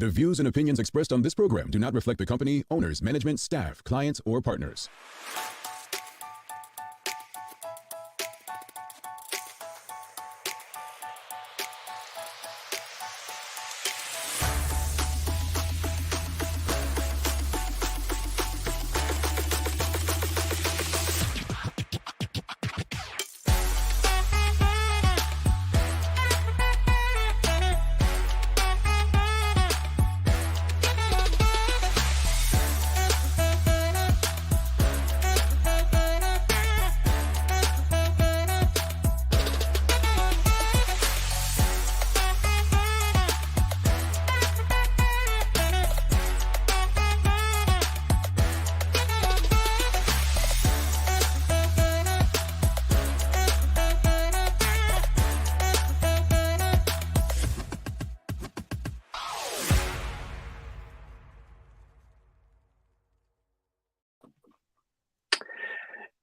The views and opinions expressed on this program do not reflect the company, owners, management, staff, clients, or partners.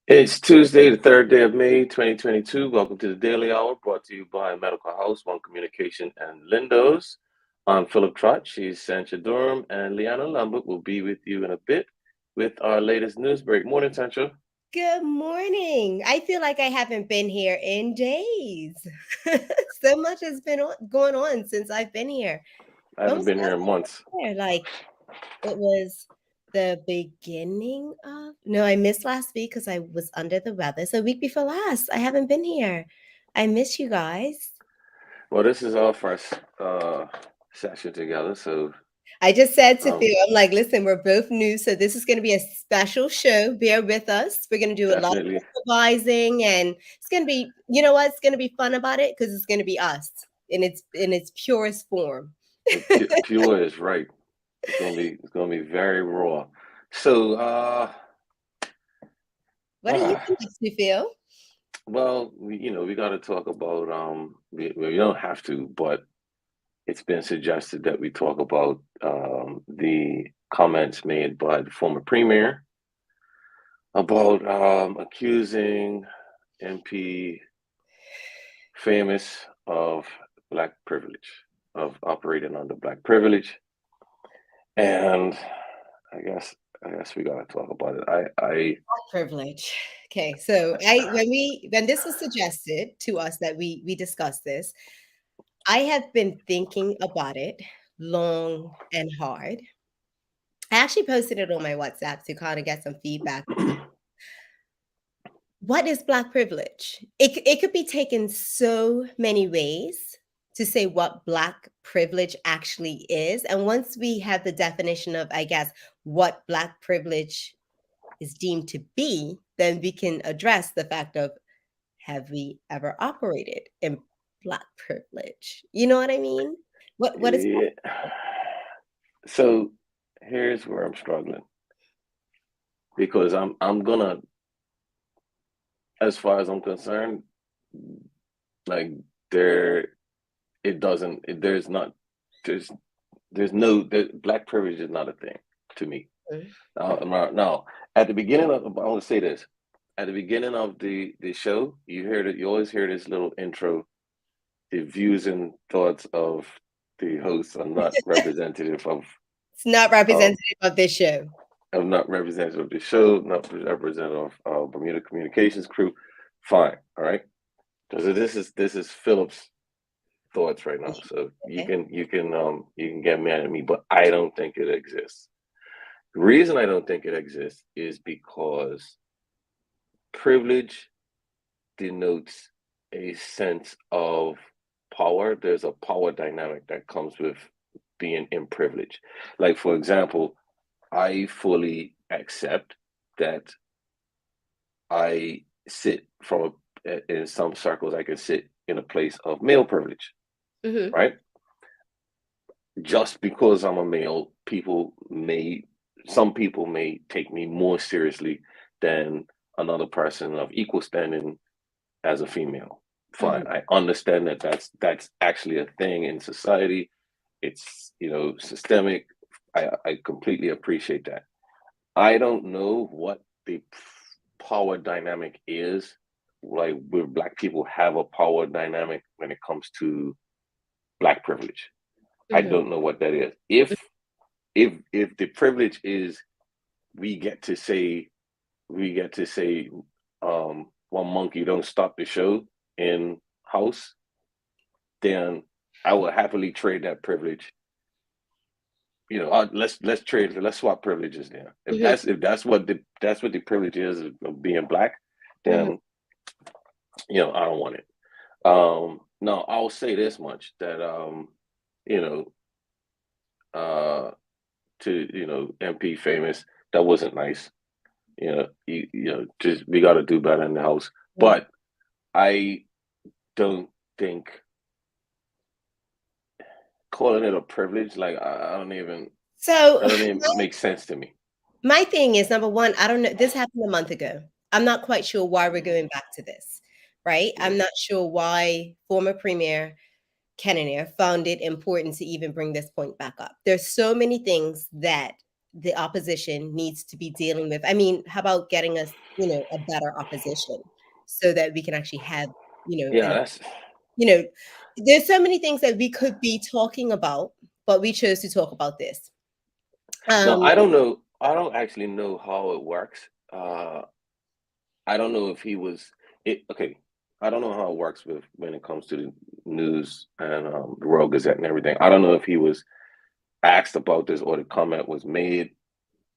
It's Tuesday, the third day of May, 2022. Welcome to the Daily Hour, brought to you by Medical House, One Communication, and Lindos. I'm Philip Trott, she's Sancha Durham, and Liana Lambert will be with you in a bit with our latest news break. Morning, Sancha. Good morning. I feel like I haven't been here in days. So much has been going on since I've been here. I haven't been here in months. Like it was the beginning of, no, I missed last week because I was under the weather. So week before last, I haven't been here. I miss you guys. Well, this is our first session together, so I just said to Theo, I'm like, listen, we're both new, so this is going to be a special show. Bear with us. We're going to do a lot of improvising, and it's going to be, you know what? It's going to be fun about it because it's going to be us in its purest form. Pure is right. It's gonna be very raw. So, what do you think makes you feel? Well, we got to talk about we don't have to, but it's been suggested that we talk about the comments made by the former premier about accusing MP Famous of Black privilege, of operating under Black privilege, and I guess we got to talk about it. Black privilege. Okay, so when this was suggested to us that we discuss this, I have been thinking about it long and hard. I actually posted it on my WhatsApp to kind of get some feedback. What is Black privilege? It could be taken so many ways to say what Black privilege actually is. And once we have the definition of, I guess, what Black privilege is deemed to be, then we can address the fact of, have we ever operated in Black privilege? You know what I mean? What is So here's where I'm struggling, because I'm gonna, as far as I'm concerned, like there's no Black privilege is not a thing to me. Now, at the beginning of, I want to say this, at the beginning of the show, you always hear this little intro. The views and thoughts of the hosts are not representative of. It's not representative of this show. I'm not representative of the show, not representative of Bermuda Communications crew. Fine, all right. So this is Philip's thoughts right now. So you can get mad at me, but I don't think it exists. The reason I don't think it exists is because privilege denotes a sense of power. There's a power dynamic that comes with being in privilege. Like, for example, I fully accept that I sit in some circles, I can sit in a place of male privilege, right? Just because I'm a male, some people may take me more seriously than another person of equal standing as a female. Fine, I understand that that's actually a thing in society. It's systemic. I completely appreciate that. I don't know what the power dynamic is, like where Black people have a power dynamic when it comes to Black privilege. I Mhm. don't know what that is. If the privilege is we get to say one monkey don't stop the show in house, then I will happily trade that privilege. Let's swap privileges there. If Mhm. that's what the privilege is of being black, Mhm. then I don't want it. No, I'll say this much that you know, to MP Famous, that wasn't nice. Just we got to do better in the house. Mhm. But I don't think calling it a privilege, like So I don't even make sense to me. my thing is, number one, I don't know. This happened a month ago. I'm not quite sure why we're going back to this, right? I'm Mhm. not sure why former Premier Kenner found it important to even bring this point back up. There's so many things that the opposition needs to be dealing with. I mean, how about getting us, a better opposition so that we can actually have, Yeah, an, that's you know, there's so many things that we could be talking about, but we chose to talk about this. no. Um, I don't know. I don't actually know how it works. I don't know if he was it. Okay, I don't know how it works with when it comes to the news and the Royal Gazette and everything. I don't know if he was asked about this or the comment was made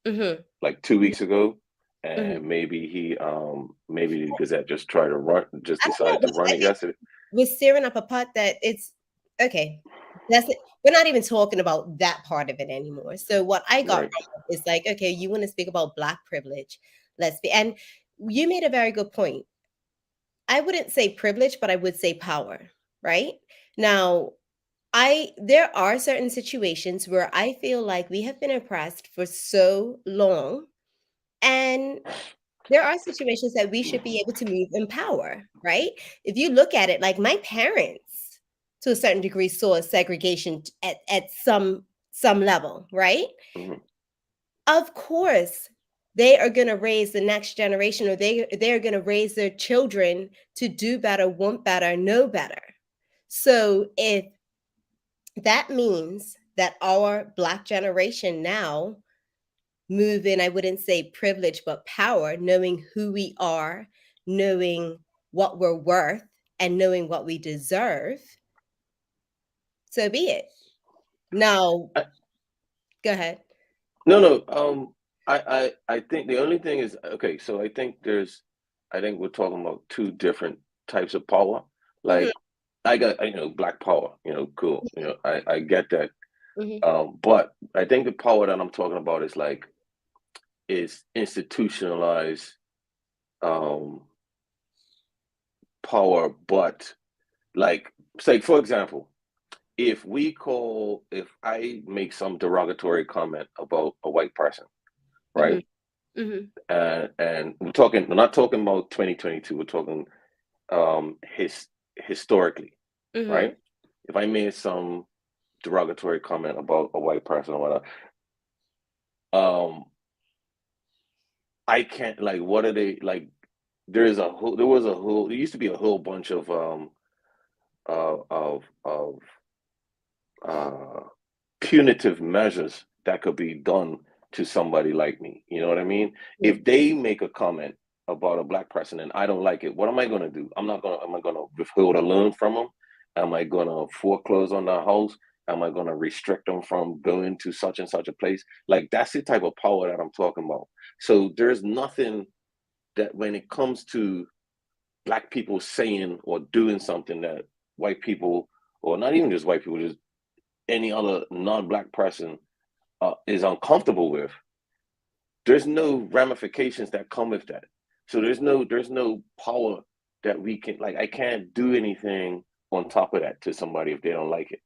mhm, like 2 weeks ago, mhm. and maybe the Gazette just I don't know. decided to run I it think yesterday. we're stirring up a pot that it's okay. That's it. We're not even talking about that part of it anymore. So what I got Right. from it is like, okay, you want to speak about Black privilege. Let's be. And you made a very good point. I wouldn't say privilege, but I would say power, right? Now, there are certain situations where I feel like we have been oppressed for so long, and there are situations that we should be able to move in power, right? If you look at it, like my parents, to a certain degree, saw segregation at some level, right? Mhm. Of course, they are going to raise the next generation, or they're going to raise their children to do better, want better, know better. So if that means that our Black generation now move in, I wouldn't say privilege, but power, knowing who we are, knowing what we're worth, and knowing what we deserve, so be it. Now, I, go ahead. no, no. I think the only thing is okay. So I think we're talking about two different types of power. Mhm, Like I got, black power. Cool. I get that. mhm, But I think the power that I'm talking about is institutionalized um power, but like say for example, if I make some derogatory comment about a white person, mhm, right? mhm, And we're not talking about 2022, we're talking historically, mhm. right? If I made some derogatory comment about a white person or whatever, um I can't like what are they like there used to be a whole bunch of of uh punitive measures that could be done to somebody like me. You know what I mean? Mhm. If they make a comment about a black person and I don't like it, what am I going to do? Am I going to withhold a loan from them? Am I going to foreclose on their house? Am I going to restrict them from going to such and such a place? Like that's the type of power that I'm talking about. So there's nothing that when it comes to black people saying or doing something that white people, or not even just white people, just any other non-black person is uncomfortable with, there's no ramifications that come with that. So there's no power that we can like. I can't do anything on top of that to somebody if they don't like it.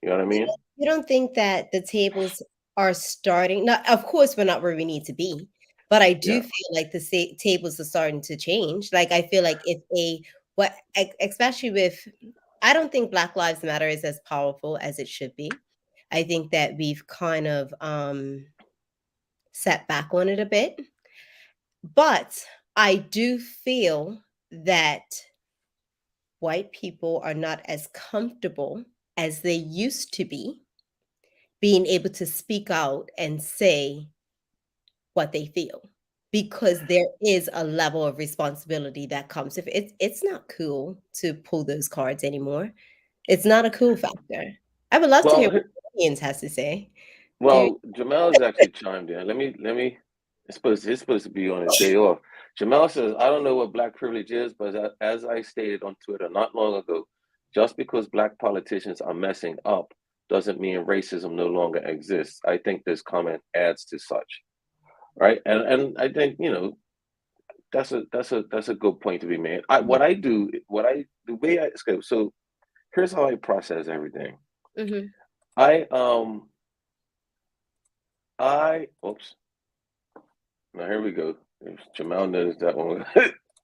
You know what I mean? You don't think that the tables are starting? Not, of course, we're not where we need to be, but I do Yeah. feel like the tables are starting to change. Like I feel like if especially with, I don't think Black Lives Matter is as powerful as it should be. I think that we've kind of set back on it a bit, but I do feel that white people are not as comfortable as they used to be being able to speak out and say what they feel, because there is a level of responsibility that comes if it's not cool to pull those cards anymore. It's not a cool factor. I would love to hear Well, what the audience has to say. Do well, Jamel's actually chimed in. Let me. It's supposed to be on his day off. Jamel says, "I don't know what black privilege is, but as I stated on Twitter not long ago, just because black politicians are messing up doesn't mean racism no longer exists. I think this comment adds to such, right? And I think that's a good point to be made. The way I so here's how I process everything. Mhm. I I oops. Now here we go. If Jamal noticed that one.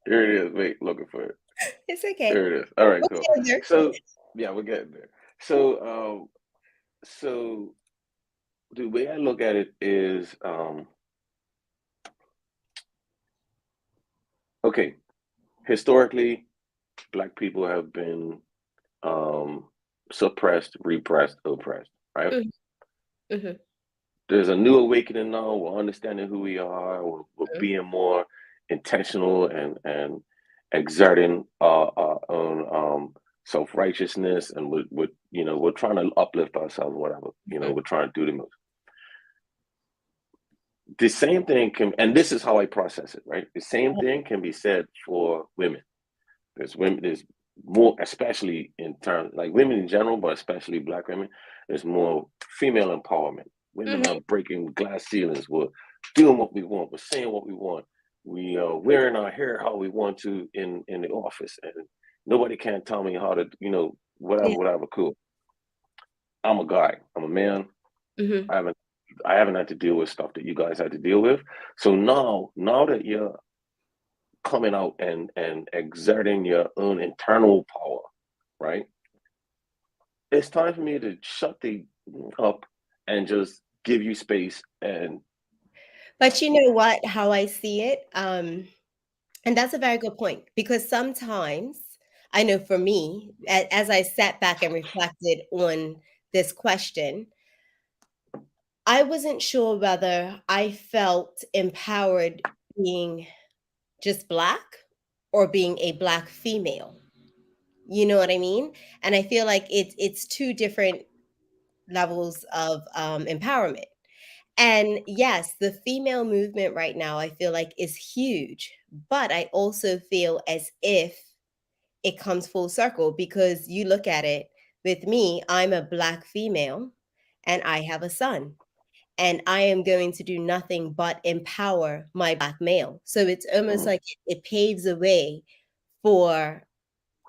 Here it is. Wait, looking for it. It's okay. There it is. All right, We'll cool. get there. So yeah, we're getting there. So the way I look at it is okay, historically, black people have been um suppressed, repressed, oppressed, right? Mhm, mhm, There's a new awakening now. We're understanding who we are. We're mhm. being more intentional and exerting our own self righteousness, and we're trying to uplift ourselves. Whatever Mhm. we're trying to do the most. The same thing can, and this is how I process it. Right, the same thing can be said for women. There's women. There's more, especially in terms like women in general, but especially black women. There's more female empowerment. Women Mhm. are breaking glass ceilings. We're doing what we want. We're saying what we want. We are wearing our hair how we want to in the office, and nobody can tell me how to, whatever, Yeah. whatever. Cool. I'm a guy. I'm a man. Mhm. I haven't I haven't had to deal with stuff that you guys had to deal with. So now that you're coming out and exerting your own internal power, right? It's time for me to shut the up and just give you space and But you know what? How I see it, and that's a very good point, because sometimes I know for me, as I sat back and reflected on this question, I wasn't sure whether I felt empowered being just Black or being a Black female. You know what I mean? And I feel like it's two different levels of empowerment. And yes, the female movement right now, I feel like is huge, but I also feel as if it comes full circle, because you look at it with me, I'm a Black female and I have a son, and I am going to do nothing but empower my Black male. So it's almost mm, like it paves a way for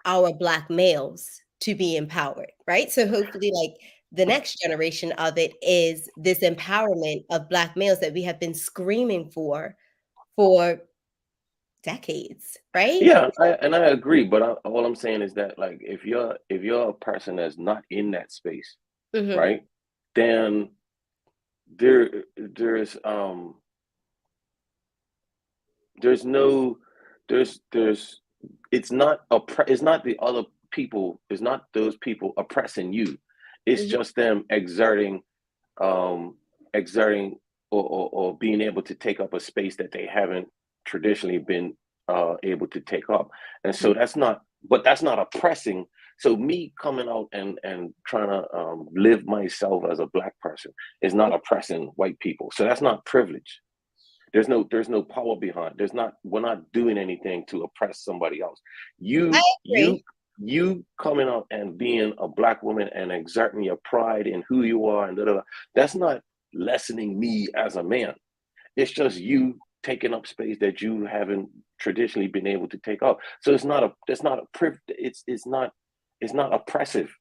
our Black males to be empowered, right? So hopefully, like, the next generation of it is this empowerment of Black males that we have been screaming for decades, right? yeah, I agree. But all I'm saying is that like if you're a person that's not in that space, Mhm, right? Then there's no there's it's not the other people, it's not those people oppressing you. It's mhm, just them um exerting or being able to take up a space that they haven't traditionally been able to take up. And so mhm. that's not oppressing. So me coming out and trying to live myself as a black person is not oppressing white people. So that's not privilege. There's no power behind. We're not doing anything to oppress somebody else. I You you agree. you coming up and being a black woman and exerting your pride in who you are and da, da, da, that's not lessening me as a man. It's just you taking up space that you haven't traditionally been able to take up. So it's not oppressive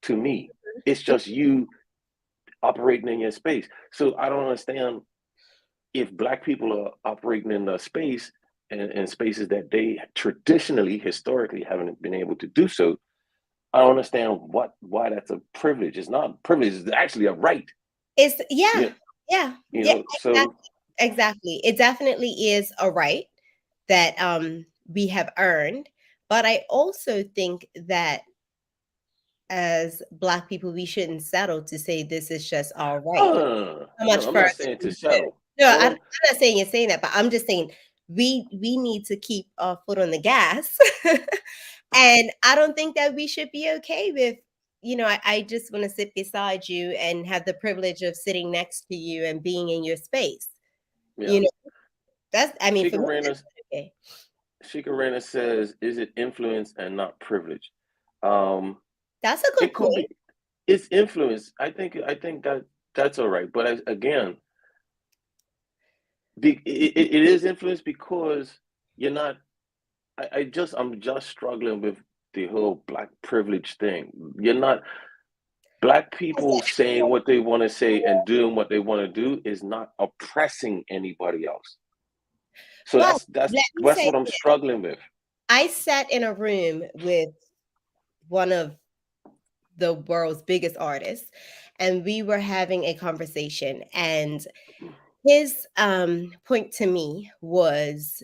to me. It's just you operating in your space. So I don't understand if black people are operating in the space and spaces that they traditionally, historically haven't been able to do so. I don't understand why that's a privilege. It's not a privilege, it's actually a right. It's Yeah, yeah, yeah, yeah, so exactly. It definitely is a right that we have earned, but I also think that as Black people, we shouldn't settle to say this is just all Oh, right. no, How much I'm further not saying to we go? settle. No, What I'm I'm not saying you're saying that, but I'm just saying we need to keep our foot on the gas. And I don't think that we should be okay with, I just want to sit beside you and have the privilege of sitting next to you and being in your space. yeah. You know, I mean, for Chica me, Rena, that's okay. Chica Rena says, "Is it influence and not privilege?" Um, That's a good it could point. be. It's influence. I think that that's all right. But again, it is influence because you're not. I'm just struggling with the whole black privilege thing. You're not black people saying what they want to say and doing what they want to do is not oppressing anybody else. So Well, that's let me that's say what I'm this. struggling with. I sat in a room with one of the world's biggest artists, and we were having a conversation. And his point to me was,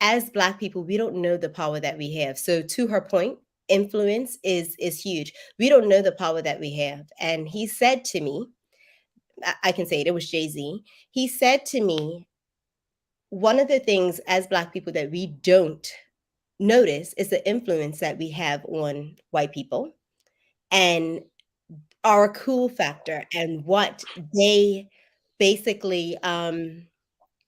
as Black people, we don't know the power that we have. So to her point, influence is huge. We don't know the power that we have. And he said to me, I can say it was Jay-Z. He said to me, one of the things as Black people that we don't notice is the influence that we have on white people and our cool factor and what they basically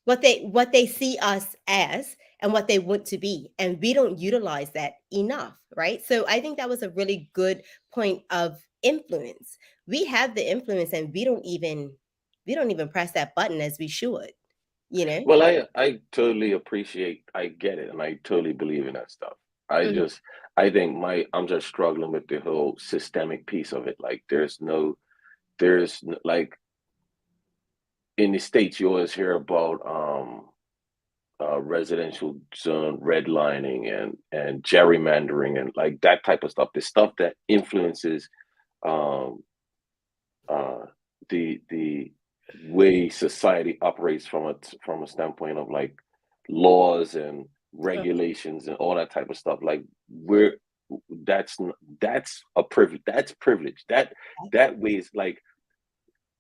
what they see us as and what they want to be, and we don't utilize that enough, right? So I think that was a really good point of influence. We have the influence and we don't even press that button as we should, you know. Well, I totally appreciate, I get it, and I totally believe in that stuff. Mhm. I think I'm just struggling with the whole systemic piece of it. Like, like in the States, you always hear about residential zone redlining and gerrymandering and like that type of stuff. The stuff that influences um, uh, the way society operates from a standpoint of like laws and Uh, regulations and all that type of stuff. Like we're that's a privilege. That's privilege. That way is like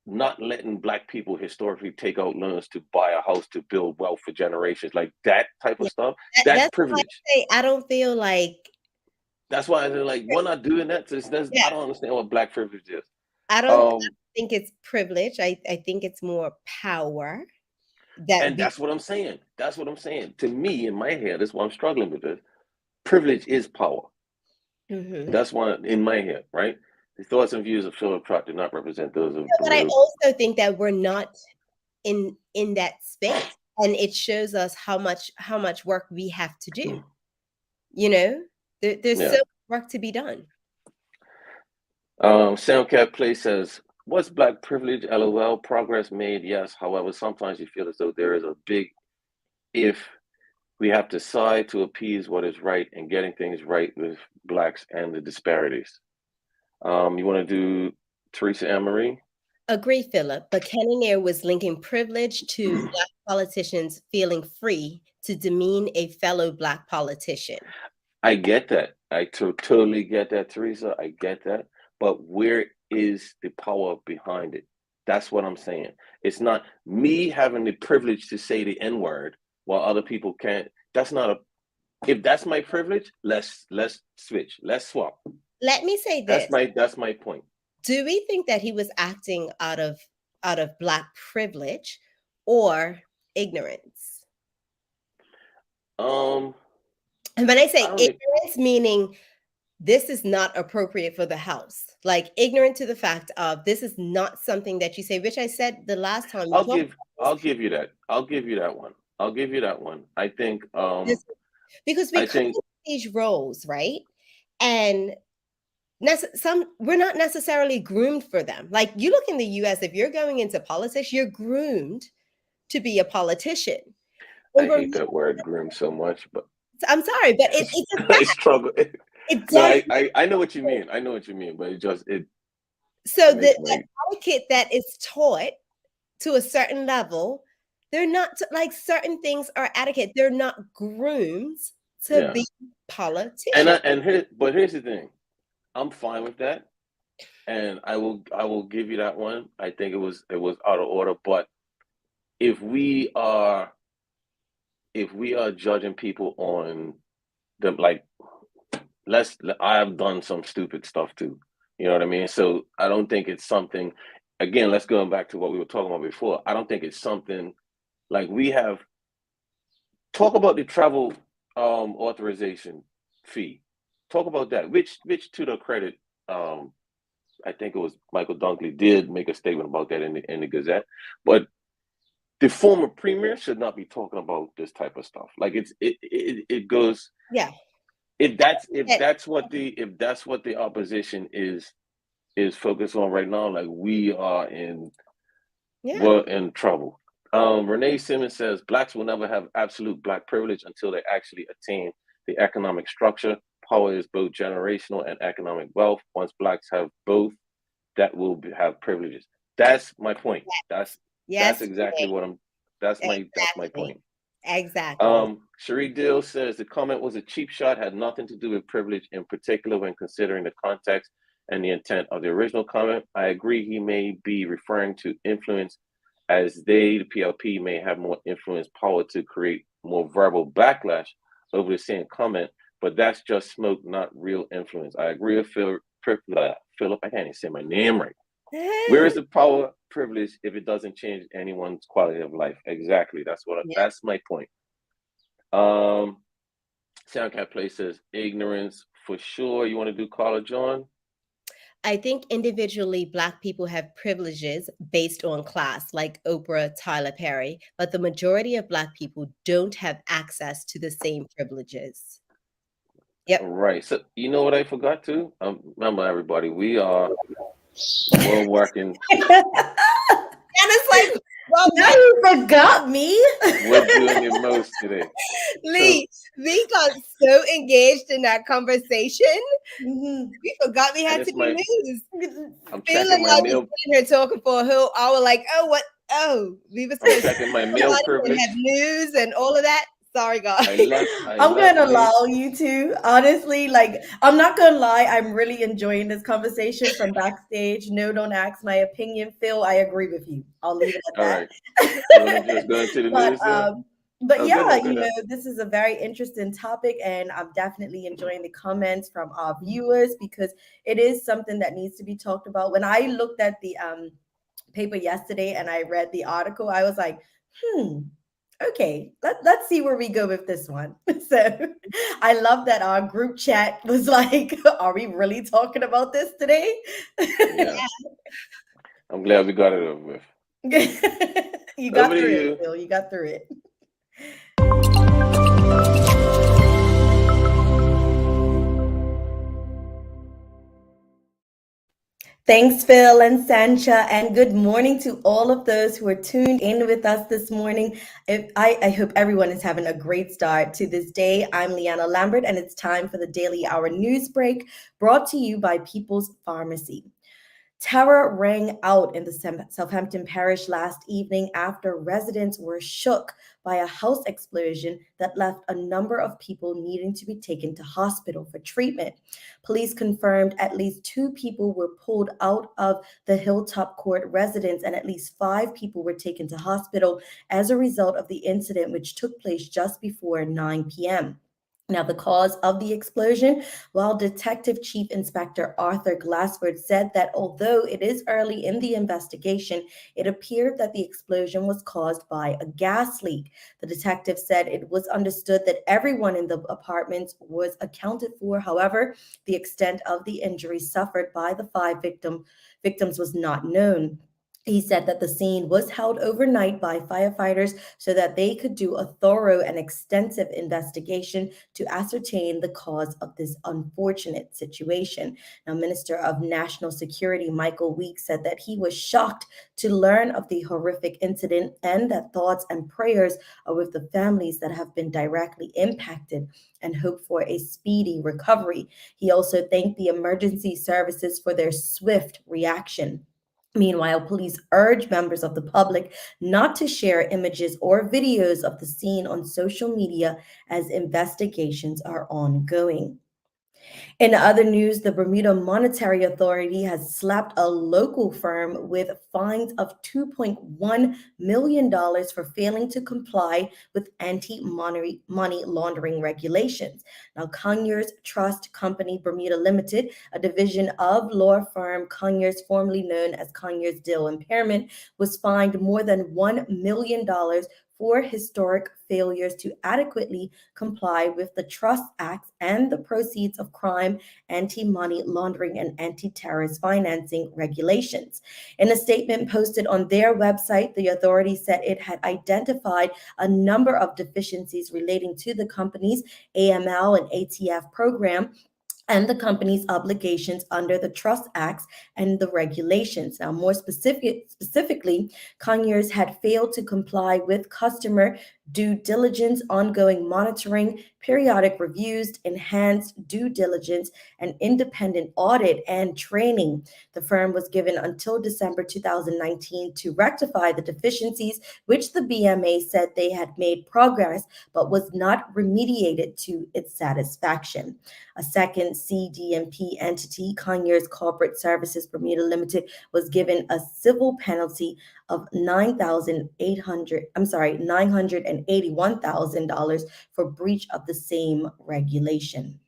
not letting black people historically take out loans to buy a house to build wealth for generations. Like that type of yeah, stuff. That's that's why privilege. I say I don't feel like That's why they're like, we're not doing that. So yeah, I don't understand what black privilege is. I don't Um, think it's privilege. I think it's more power that And we that's what I'm saying. That's what I'm saying. To me, in my head, that's why I'm struggling with this. Privilege is power. Mhm. That's why in my head, right? The thoughts and views of Philip Pratt do not represent those of But I Bermuda. also think that we're not in that space, and it shows us how much work we have to do. You know, there's so Yeah. much work to be done. Soundcat Play says, "What's black privilege? LOL. Progress made, yes. However, sometimes you feel as though there is a big if we have to side to appease what is right and getting things right with blacks and the disparities." You want to do Teresa Ann Marie? Agree, Philip. But Kenning was linking privilege to Black politicians feeling free to demean a fellow Black politician. I get that. Totally get that, Teresa. I get that. But where is the power behind it? That's what I'm saying. It's not me having the privilege to say the N word while other people can't. That's not a. If that's my privilege, let's switch. Let's swap. Let me say this. That's my point. Do we think that he was acting out of Black privilege or ignorance? Um, And when I I say don't. ignorance, meaning this is not appropriate for the house, like ignorant to the fact of this is not something that you say, which I said the last time we talked about I'll give you that. I'll give you that one. I'll give you that one. this, because we I come think into these roles, right? And some we're not necessarily groomed for them. Like you look in the US, if you're going into politics, you're groomed to be a politician. I In hate Bermuda, that word groom so much, but I'm sorry, but it's a I fact. struggle. It No, does. I know what you mean. I know what you mean, but So it makes the my etiquette that is taught to a certain level, they're not like certain things are etiquette. They're not groomed to yeah. be politicians. Here's the thing. I'm fine with that, and I will give you that one. I think it was out of order, but if we are if we are judging people on them, like, I have done some stupid stuff too. You know what I mean? So I don't think it's something. Again, let's go back to what we were talking about before. I don't think it's something like we have. Talk about the travel authorization fee. Talk about that. Which to the credit, um, I think it was Michael Dunkley did make a statement about that in the Gazette. But the former premier should not be talking about this type of stuff. Like it goes. Yeah. If that's what the opposition is focused on right now, like Yeah. we're in trouble. Renee Simmons says blacks will never have absolute black privilege until they actually attain the economic structure. Power is both generational and economic wealth. Once blacks have both, that will have privileges. That's my point. That's Yes. exactly what I'm. That's my Exactly. point. Exactly. Cherie Dill says the comment was a cheap shot, had nothing to do with privilege in particular when considering the context and the intent of the original comment. I agree he may be referring to influence as they, the PLP, may have more influence power to create more verbal backlash over the same comment, but that's just smoke, not real influence. I agree with Philip, I can't even say my name right. Where is the power privilege if it doesn't change anyone's quality of life? Exactly. That's my point. Soundcat Play says ignorance for sure. You want to do Carla John? I think individually Black people have privileges based on class, like Oprah, Tyler Perry, but the majority of Black people don't have access to the same privileges. Yep. Right. So you know what I forgot to? Remember, everybody, we're working. And it's like, well, Now you forgot me. We're doing the most today. Lee, we got so engaged in that conversation. Mhm. We forgot we had it's to do my- news. I'm Phil checking and my I was meal. sitting here talking for a whole hour, like, oh, what? Oh, we were I'm supposed checking my to meal privilege. have news and all of that. Sorry, guys. I'm gonna allow you to. Honestly, like, I'm not gonna lie, I'm really enjoying this conversation from backstage. No, don't ask my opinion, Phil. I agree with you. I'll leave it at All that. right. You want to just go into the news? But Oh, yeah, go ahead. this is a very interesting topic, and I'm definitely enjoying the comments from our viewers because it is something that needs to be talked about. When I looked at the paper yesterday and I read the article, I was like, okay, let's see where we go with this one. So I love that our group chat was like, are we really talking about this today? Yeah. I'm glad we got it over with. You got Over to through you. it, Phil. You got through it. Thanks, Phil and Sancha, and good morning to all of those who are tuned in with us this morning. I hope everyone is having a great start to this day. I'm Leanna Lambert, and it's time for the Daily Hour News Break, brought to you by People's Pharmacy. Terror rang out in the Southampton parish last evening after residents were shook by a house explosion that left a number of people needing to be taken to hospital for treatment. Police confirmed at least 2 people were pulled out of the Hilltop Court residence and at least 5 people were taken to hospital as a result of the incident, which took place just before 9 p.m. Now, the cause of the explosion, while Detective Chief Inspector Arthur Glassford said that although it is early in the investigation, it appeared that the explosion was caused by a gas leak. The detective said it was understood that everyone in the apartments was accounted for. However, the extent of the injuries suffered by the 5 victims was not known. He said that the scene was held overnight by firefighters so that they could do a thorough and extensive investigation to ascertain the cause of this unfortunate situation. Now, Minister of National Security Michael Weeks said that he was shocked to learn of the horrific incident and that thoughts and prayers are with the families that have been directly impacted and hope for a speedy recovery. He also thanked the emergency services for their swift reaction. Meanwhile, police urge members of the public not to share images or videos of the scene on social media as investigations are ongoing. In other news, the Bermuda Monetary Authority has slapped a local firm with fines of $2.1 million for failing to comply with anti-money laundering regulations. Now, Conyers Trust Company Bermuda Limited, a division of law firm Conyers, formerly known as Conyers Dill Impairment, was fined more than $1 million for historic failures to adequately comply with the Trust Acts and the Proceeds of Crime, Anti-Money Laundering, and Anti-Terrorist Financing regulations. In a statement posted on their website, the authority said it had identified a number of deficiencies relating to the company's AML and ATF program and the company's obligations under the Trust Acts and the regulations. Now, more specifically, Conyers had failed to comply with customer due diligence, ongoing monitoring, periodic reviews, enhanced due diligence, and independent audit and training. The firm was given until December 2019 to rectify the deficiencies, which the BMA said they had made progress, but was not remediated to its satisfaction. A second CDMP entity, Conyers Corporate Services Bermuda Limited, was given a civil penalty of $981,000 for breach of the same regulation.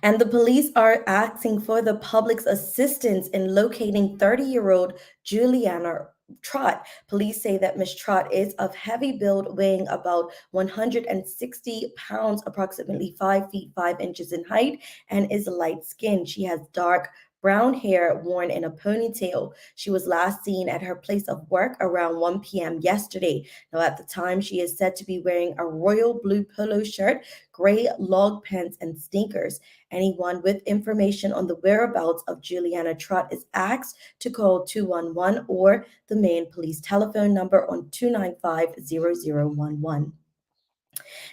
And the police are asking for the public's assistance in locating 30-year-old Juliana Trott. Police say that Miss Trott is of heavy build, weighing about 160 pounds, approximately 5 feet 5 inches in height, and is light-skinned. She has dark brown hair worn in a ponytail. She was last seen at her place of work around 1 p.m. yesterday. Now, at the time, she is said to be wearing a royal blue polo shirt, gray log pants, and sneakers. Anyone with information on the whereabouts of Juliana Trott is asked to call 211 or the main police telephone number on 295-0011.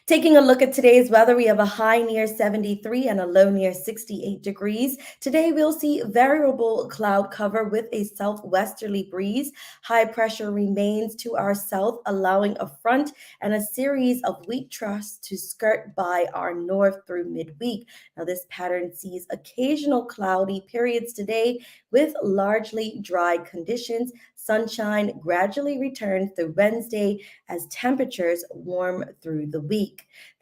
Taking a look at today's weather, we have a high near 73 and a low near 68 degrees. Today, we'll see variable cloud cover with a southwesterly breeze. High pressure remains to our south, allowing a front and a series of weak troughs to skirt by our north through midweek. Now, this pattern sees occasional cloudy periods today with largely dry conditions. Sunshine gradually returns through Wednesday as temperatures warm through the week.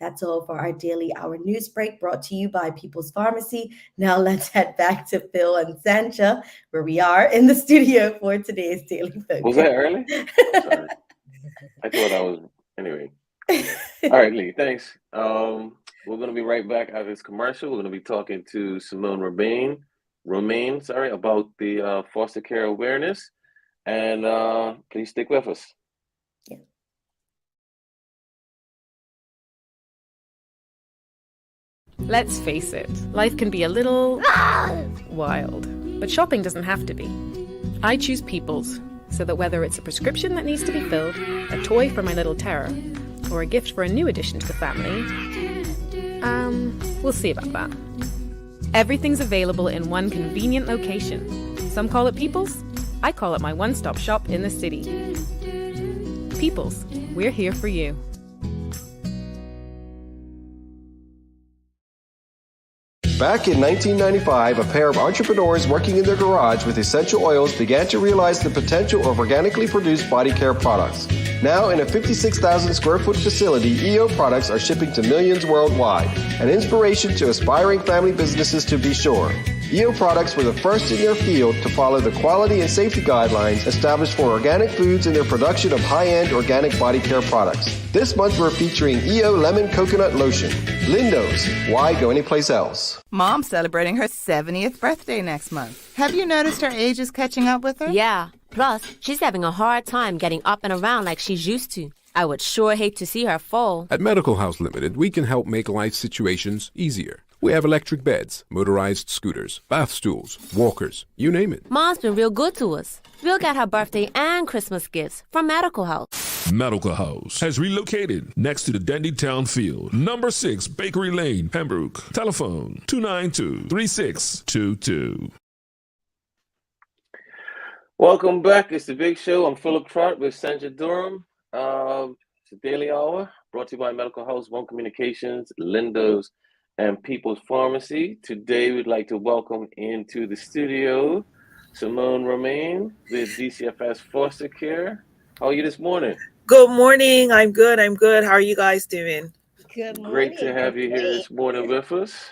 That's all for our daily hour news break brought to you by People's Pharmacy. Now let's head back to Phil and Sancha, where we are in the studio for today's Daily Focus. Was that early? Sorry. I thought I was, anyway. All right, Lee, thanks. We're going to be right back after this commercial. We're going to be talking to Simone Romaine, about the foster care awareness. And can you stick with us? Yeah. Let's face it, life can be a little wild, but shopping doesn't have to be. I choose People's, so that whether it's a prescription that needs to be filled, a toy for my little terror, or a gift for a new addition to the family, we'll see about that. Everything's available in one convenient location. Some call it People's. I call it my one-stop shop in the city. People's, we're here for you. Back in 1995, a pair of entrepreneurs working in their garage with essential oils began to realize the potential of organically produced body care products. Now, in a 56,000 square foot facility, EO products are shipping to millions worldwide, an inspiration to aspiring family businesses to be sure. EO products were the first in their field to follow the quality and safety guidelines established for organic foods in their production of high-end organic body care products. This month we're featuring EO Lemon Coconut Lotion. Lindo's, why go anyplace else? Mom's celebrating her 70th birthday next month. Have you noticed her age is catching up with her? Yeah. Plus, she's having a hard time getting up and around like she's used to. I would sure hate to see her fall. At Medical House Limited, we can help make life situations easier. We have electric beds, motorized scooters, bath stools, walkers, you name it. Mom's been real good to us. We'll get her birthday and Christmas gifts from Medical House. Medical House has relocated next to the Dendy Town Field, number 6 Bakery Lane, Pembroke. Telephone 292-3622. Welcome back. It's The Big Show. I'm Philip Trott with Sancha Durham. It's a daily hour brought to you by Medical House, One Communications, Lindo's, and People's Pharmacy. Today, we'd like to welcome into the studio Simone Romaine with DCFS Foster Care. How are you this morning? Good morning. I'm good. How are you guys doing? Good Great to morning. have you here Great. this morning with us.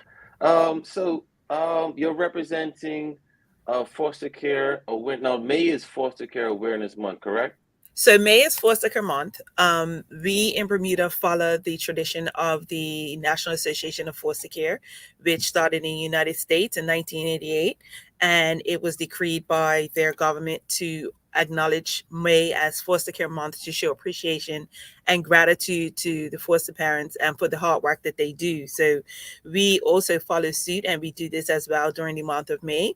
You're representing foster care. Now, May is Foster Care Awareness Month, correct? So May is Foster Care Month. We in Bermuda follow the tradition of the National Association of Foster Care, which started in the United States in 1988, and it was decreed by their government to acknowledge May as Foster Care Month to show appreciation and gratitude to the foster parents and for the hard work that they do. So we also follow suit, and we do this as well during the month of May.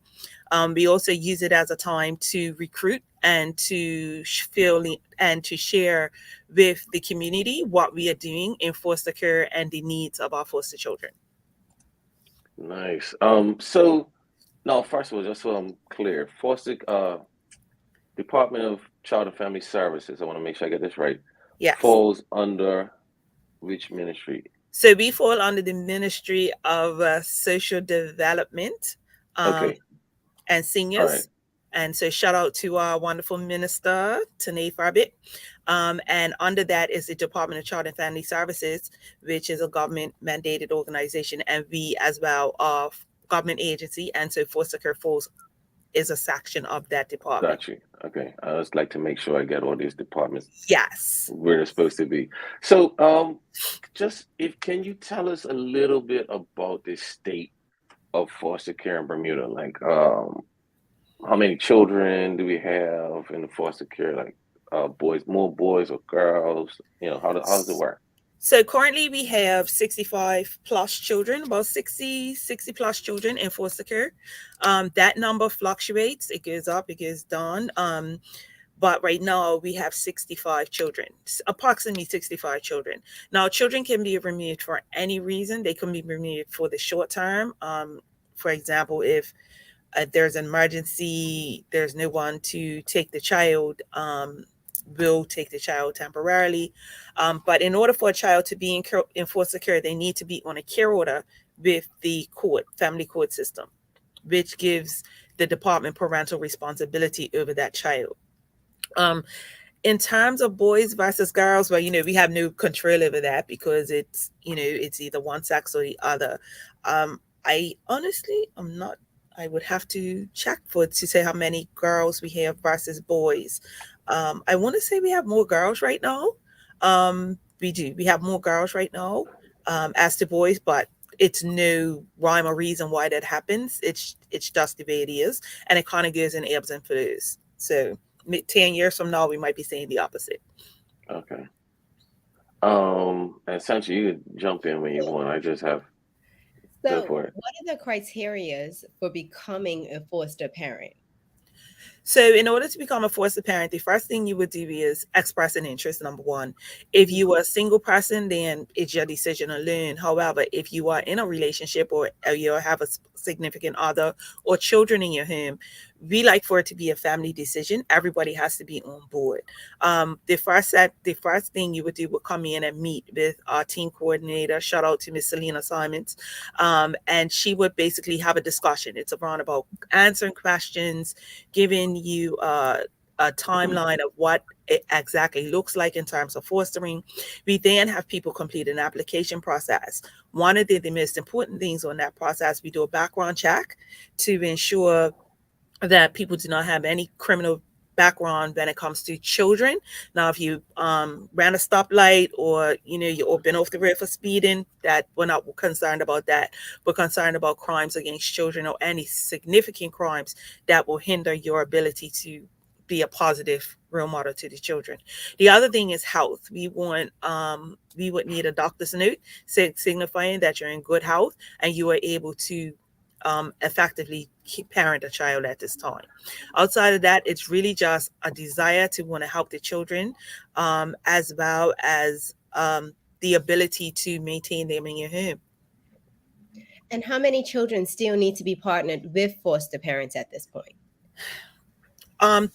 We also use it as a time to recruit and to feel and to share with the community what we are doing in foster care and the needs of our foster children. Nice. So now, first of all, just so I'm clear, foster Department of Child and Family Services, I want to make sure I get this right, Yes. falls under which ministry? So we fall under the Ministry of Social Development Okay. and Seniors. All right. And so shout out to our wonderful minister, Tanae Farbit. And under that is the Department of Child and Family Services, which is a government mandated organization. And we as well are government agency. And so Foster Care Falls is a section of that department. Got you. Okay. I just like to make sure I get all these departments Yes. where they're supposed to be. So can you tell us a little bit about the state of foster care in Bermuda? Like how many children do we have in the foster care? Like more boys or girls? How does it work? So currently we have 65 plus children, about 60 plus children in foster care. That number fluctuates. It goes up, it goes down. But right now we have 65 children, approximately 65 children. Now, children can be removed for any reason. They can be removed for the short term. For example, if there's an emergency, there's no one to take the child, will take the child temporarily. But in order for a child to be in foster care, they need to be on a care order with the family court system, which gives the department parental responsibility over that child. In terms of boys versus girls, well, we have no control over that because it's either one sex or the other. I honestly, I would have to check to say how many girls we have versus boys. I want to say we have more girls right now. We do. We have more girls right now as to boys, but it's no rhyme or reason why that happens. It's just the way it is, and it kind of goes in ebbs and flows. So 10 years from now, we might be saying the opposite. Okay. And Sancha, you could jump in when you want. I just have. So, what are the criteria for becoming a foster parent? So in order to become a foster parent, the first thing you would do is express an interest, number one. If you are a single person, then it's your decision alone. However, if you are in a relationship or you have a significant other or children in your home, we like for it to be a family decision. Everybody has to be on board. The first thing you would do would come in and meet with our team coordinator. Shout out to Miss Selena Simons. And she would basically have a discussion. It's around about answering questions, giving you a timeline of what it exactly looks like in terms of fostering. We then have people complete an application process. One of the most important things on that process, we do a background check to ensure that people do not have any criminal background when it comes to children. Now, if you ran a stoplight or you've been off the road for speeding, that we're not concerned about that. We're concerned about crimes against children or any significant crimes that will hinder your ability to be a positive role model to the children. The other thing is health. We would need a doctor's note signifying that you're in good health and you are able to effectively parent a child at this time. Outside of that, it's really just a desire to want to help the children, as well as the ability to maintain them in your home. And how many children still need to be partnered with foster parents at this point?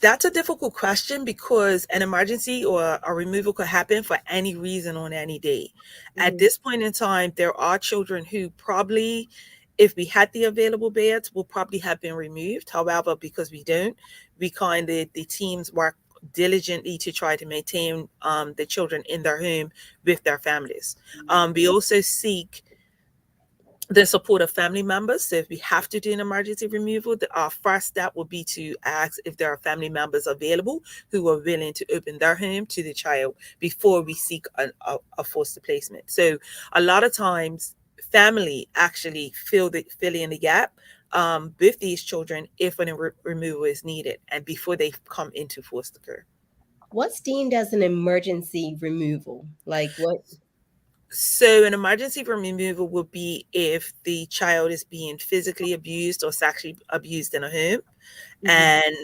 That's a difficult question because an emergency or a removal could happen for any reason on any day. At this point in time, there are children who probably, if we had the available beds, will probably have been removed. However, because we don't, the teams work diligently to try to maintain the children in their home with their families. We also seek the support of family members. So if we have to do an emergency removal, our first step will be to ask if there are family members available who are willing to open their home to the child before we seek a foster placement. So a lot of times family actually fill in the gap with these children if an removal is needed and before they come into foster care. What's deemed as an emergency removal? Like what? So an emergency removal would be if the child is being physically abused or sexually abused in a home and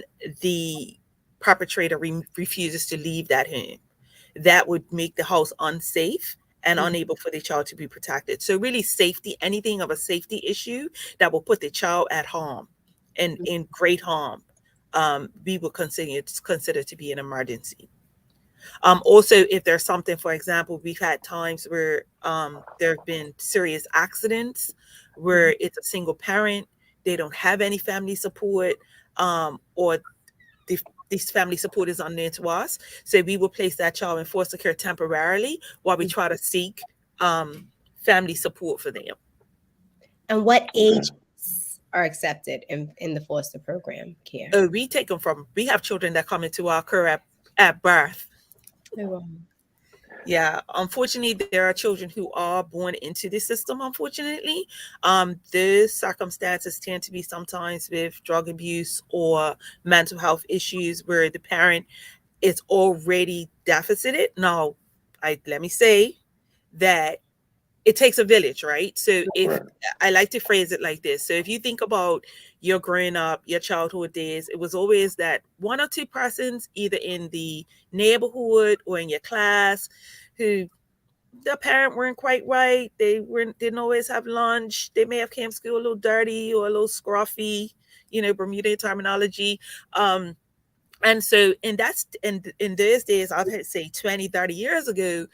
the perpetrator refuses to leave that home. That would make the house unsafe and unable for the child to be protected. So really safety, anything of a safety issue that will put the child at harm and in great harm, we will consider to be an emergency. Also, if there's something, for example, we've had times where there have been serious accidents where it's a single parent, they don't have any family support, or this family support is unknown to us. So we will place that child in foster care temporarily while we try to seek family support for them. And what ages are accepted in the foster program care? Oh, we have children that come into our care at birth. Yeah, unfortunately, there are children who are born into the system, unfortunately. The circumstances tend to be sometimes with drug abuse or mental health issues where the parent is already deficited. Now, let me say that it takes a village, right? So if I like to phrase it like this. So if you think about your growing up, your childhood days, it was always that one or two persons, either in the neighborhood or in your class, who the parent weren't quite right. They didn't always have lunch. They may have came to school a little dirty or a little scruffy, Bermuda terminology. And so in those days, I'd say 20, 30 years ago,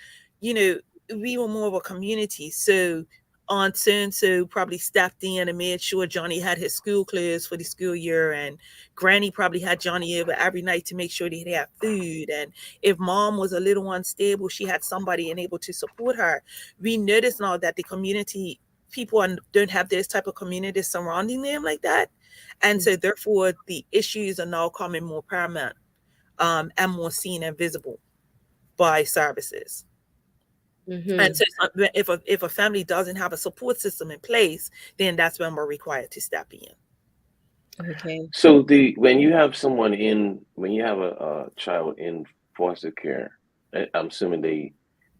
we were more of a community. So Aunt so probably stepped in and made sure Johnny had his school clothes for the school year, and Granny probably had Johnny over every night to make sure that he had food. And if mom was a little unstable, she had somebody and able to support her. We notice now that the community people don't have this type of community surrounding them like that, and so therefore the issues are now coming more paramount and more seen and visible by services. And so if a family doesn't have a support system in place, then that's when we're required to step in. Okay. So when you have a child in foster care, I'm assuming they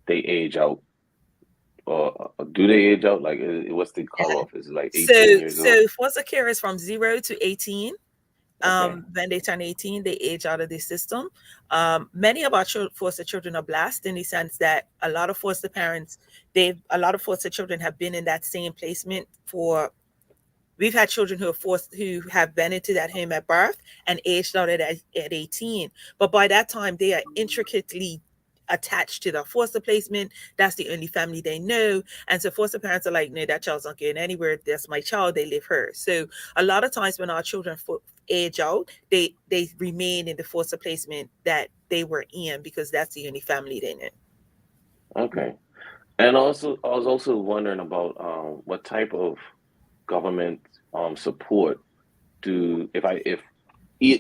age out. Do they age out? Like, what's the cutoff? Is it like 18 years old? So foster care is from 0 to 18. When they turn 18, they age out of the system. Many of our foster children are blessed in the sense that a lot of foster children have been in that same placement we've had children who have been into that home at birth and aged out at 18. But by that time, they are intricately attached to the foster placement. That's the only family they know. And so foster parents are like, no, that child's not going anywhere. That's my child. They live here. So a lot of times when our children age out, they remain in the foster placement that they were in because that's the only family they know. Okay. And also, I was also wondering about what type of government support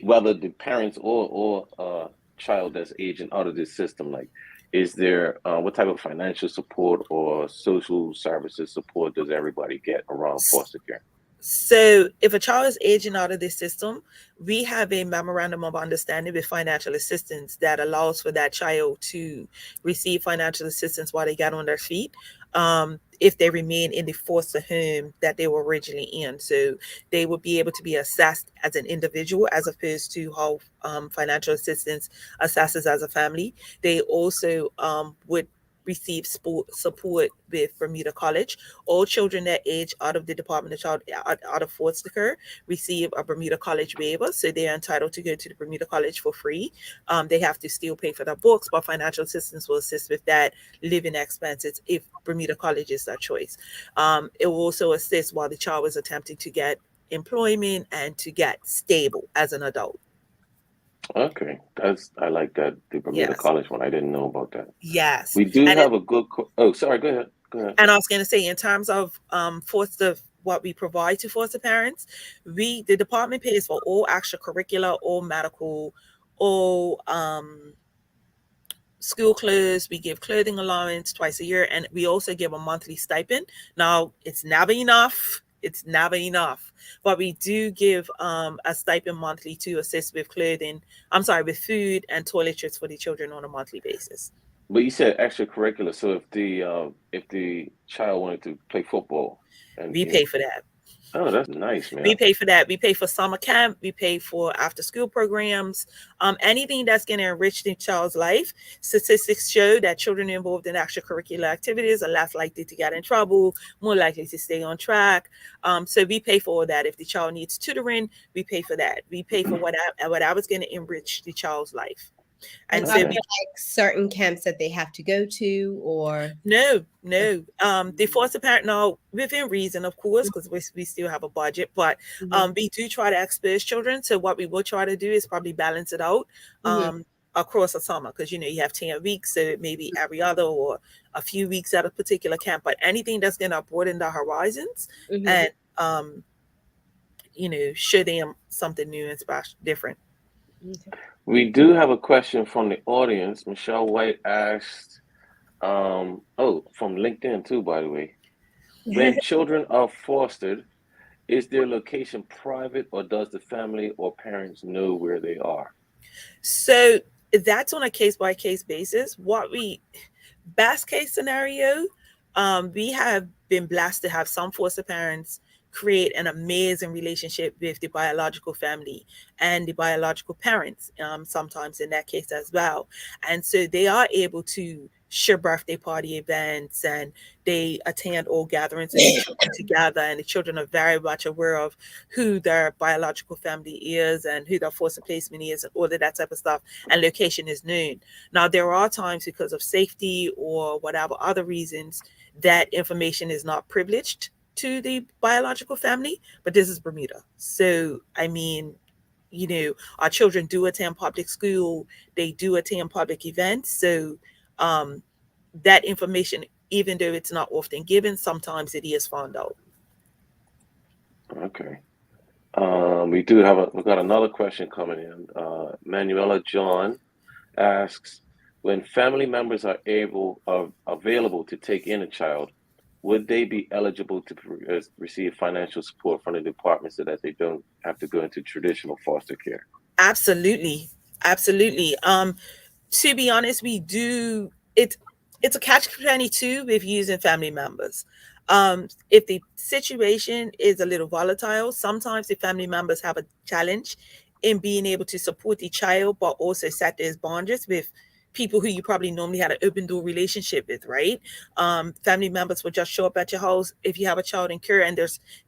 whether the parents or child that's aging out of this system, like, is there what type of financial support or social services support does everybody get around foster care? So if a child is aging out of this system, we have a memorandum of understanding with financial assistance that allows for that child to receive financial assistance while they get on their feet, if they remain in the foster home that they were originally in. So they would be able to be assessed as an individual as opposed to how financial assistance assesses as a family. They also would receive support with Bermuda College. All children that age out of the Department of Child out of foster care receive a Bermuda College waiver, so they're entitled to go to the Bermuda College for free. They have to still pay for their books, but financial assistance will assist with that living expenses if Bermuda College is their choice. It will also assist while the child is attempting to get employment and to get stable as an adult. Okay, I like that, the Bermuda Yes. College one. I didn't know about that. Yes. We do And have a good. Oh, sorry. Go ahead. Go ahead. And I was going to say, in terms of what we provide to foster parents, the department pays for all extracurricular, all medical, all school clothes. We give clothing allowance twice a year, and we also give a monthly stipend. Now, it's never enough. It's never enough, but we do give a stipend monthly to assist with with food and toiletries for the children on a monthly basis. But you said extracurricular. So if the child wanted to play football, and we pay for that. Oh, that's nice, man. We pay for that. We pay for summer camp. We pay for after school programs. Anything that's going to enrich the child's life. Statistics show that children involved in extracurricular activities are less likely to get in trouble, more likely to stay on track. So we pay for all that. If the child needs tutoring, we pay for that. We pay for whatever's going to enrich the child's life. And so like certain camps that they have to go to, or no. The foster parent, now within reason, of course, because we still have a budget, but we do try to expose children. So what we will try to do is probably balance it out across the summer, because you have 10 weeks, so it may be every other or a few weeks at a particular camp. But anything that's going to broaden the horizons and show them something new and special, different. Okay. We do have a question from the audience. Michelle White asked, from LinkedIn too, by the way. When children are fostered, is their location private, or does the family or parents know where they are? So that's on a case-by-case basis. Best case scenario, we have been blessed to have some foster parents create an amazing relationship with the biological family and the biological parents, sometimes in that case as well. And so they are able to share birthday party events, and they attend all gatherings and the children together, and the children are very much aware of who their biological family is and who their foster placement is and all of that type of stuff, and location is known. Now, there are times because of safety or whatever other reasons that information is not privileged to the biological family, but this is Bermuda. So, I mean, our children do attend public school, they do attend public events. So that information, even though it's not often given, sometimes it is found out. Okay. We've got another question coming in. Manuela John asks, when family members are available to take in a child, would they be eligible to receive financial support from the department so that they don't have to go into traditional foster care? Absolutely. To be honest, we do. It's a catch-22 with using family members. If the situation is a little volatile, sometimes the family members have a challenge in being able to support the child, but also set those boundaries with people who you probably normally had an open door relationship with, right? Family members will just show up at your house if you have a child in care and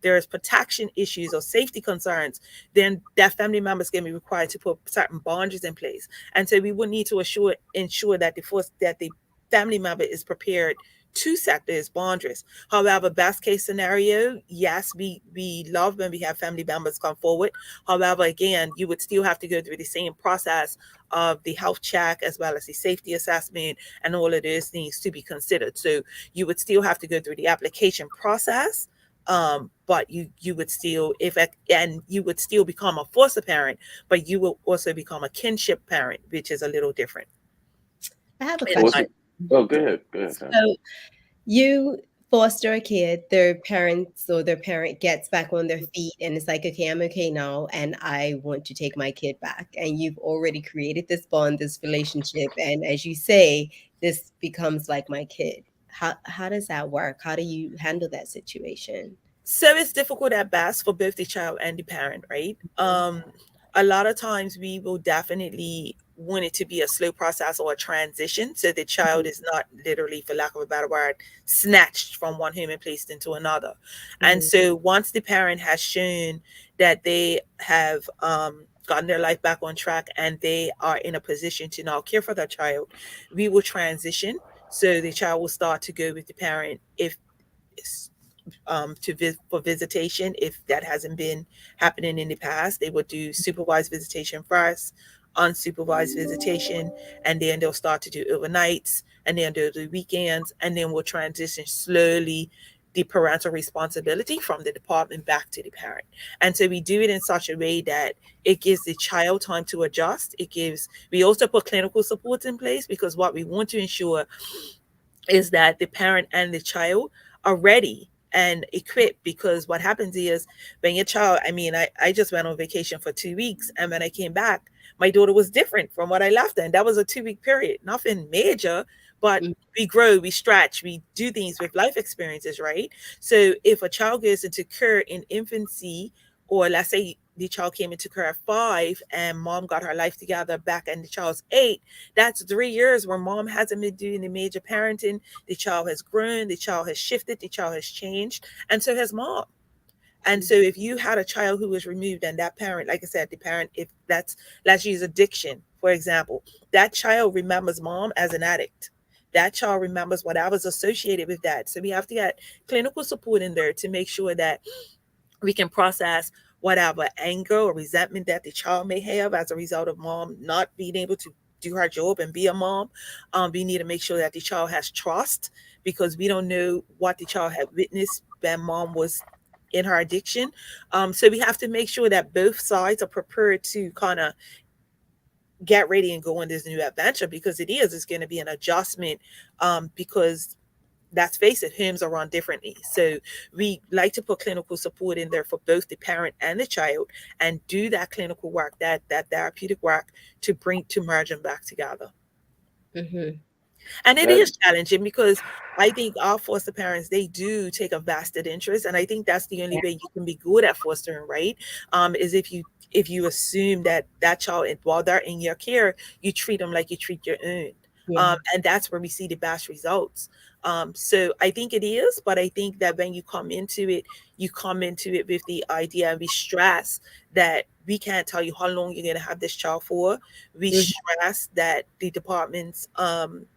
there's protection issues or safety concerns, then that family member is going to be required to put certain boundaries in place. And so we would need to ensure that the family member is prepared to set those boundaries. However, best case scenario, yes, we love when we have family members come forward. However, again, you would still have to go through the same process of the health check as well as the safety assessment, and all of those things to be considered. So you would still have to go through the application process, but you would still become a foster parent, but you will also become a kinship parent, which is a little different. I have a question. Oh, go ahead. So you foster a kid, their parents or their parent gets back on their feet and it's like, okay, I'm okay now, and I want to take my kid back. And you've already created this bond, this relationship. And as you say, this becomes like my kid. How does that work? How do you handle that situation? So it's difficult at best for both the child and the parent, right? A lot of times we will definitely want it to be a slow process or a transition, so the child is not literally, for lack of a better word, snatched from one home and placed into another. And so once the parent has shown that they have gotten their life back on track and they are in a position to now care for their child, we will transition. So the child will start to go with the parent if for visitation. If that hasn't been happening in the past, they would do supervised visitation first, unsupervised visitation, and then they'll start to do overnights, and then they'll do weekends, and then we'll transition slowly the parental responsibility from the department back to the parent. And so we do it in such a way that it gives the child time to adjust. We also put clinical supports in place, because what we want to ensure is that the parent and the child are ready and equipped. Because what happens is, when your child, I just went on vacation for 2 weeks, and when I came back, my daughter was different from what I left her. And that was a 2-week period, nothing major, but we grow, we stretch, we do things with life experiences, right? So if a child goes into care in infancy, or let's say the child came into care at 5 and mom got her life together back and the child's 8, that's 3 years where mom hasn't been doing the major parenting. The child has grown, the child has shifted, the child has changed, and so has mom. And so if you had a child who was removed, and that parent, like I said, the parent, if let's use addiction, for example, that child remembers mom as an addict. That child remembers what I was associated with that. So we have to get clinical support in there to make sure that we can process whatever anger or resentment that the child may have as a result of mom not being able to do her job and be a mom. We need to make sure that the child has trust, because we don't know what the child had witnessed when mom was in her addiction. So we have to make sure that both sides are prepared to kind of get ready and go on this new adventure, because it's going to be an adjustment, because let's face it, homes are run differently. So we like to put clinical support in there for both the parent and the child, and do that clinical work, that therapeutic work, to merge them back together. And it is challenging, because I think our foster parents, they do take a vested interest. And I think that's the only way you can be good at fostering, right? Is if you assume that child, while they're in your care, you treat them like you treat your own. And that's where we see the best results. So I think it is, but I think that when you come into it with the idea, and we stress that we can't tell you how long you're going to have this child for. We stress that the department's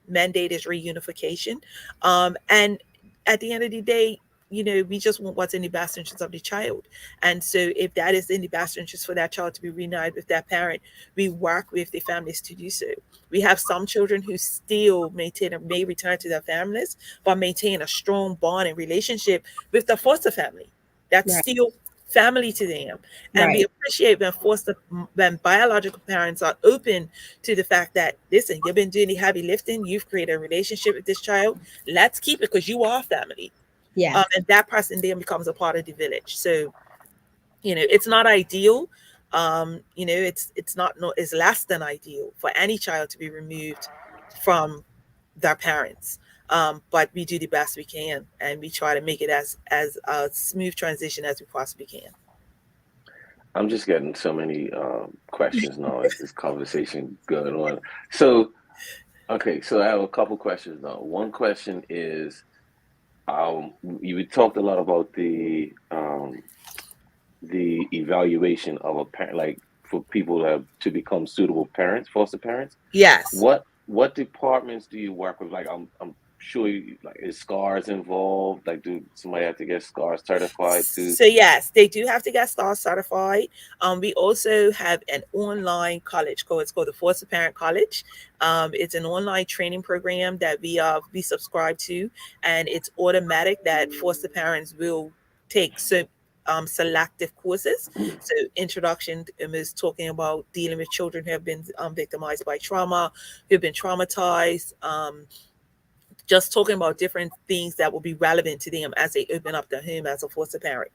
mandate is reunification. And at the end of the day, we just want what's in the best interest of the child. And so if that is in the best interest for that child to be reunited with that parent, we work with the families to do so. We have some children who still may return to their families, but maintain a strong bond and relationship with the foster family. That's still family to them. And we appreciate when biological parents are open to the fact that, listen, you've been doing the heavy lifting, you've created a relationship with this child, let's keep it, because you are family. And that person then becomes a part of the village. So, it's not ideal. It's less than ideal for any child to be removed from their parents. But we do the best we can, and we try to make it as a smooth transition as we possibly can. I'm just getting so many questions now as this conversation going on. So, okay, so I have a couple questions now. One question is, you talked a lot about the evaluation of a parent, like for people to become suitable parents, foster parents. Yes. What departments do you work with? Like, I'm sure is SCARS involved? Like, do somebody have to get SCARS certified too? So yes, they do have to get SCARS certified. We also have an online college it's called the Foster Parent College. It's an online training program that we subscribe to, and it's automatic that foster parents will take selective courses. So introduction is talking about dealing with children who have been victimized by trauma, who've been traumatized, just talking about different things that will be relevant to them as they open up their home as a foster parent.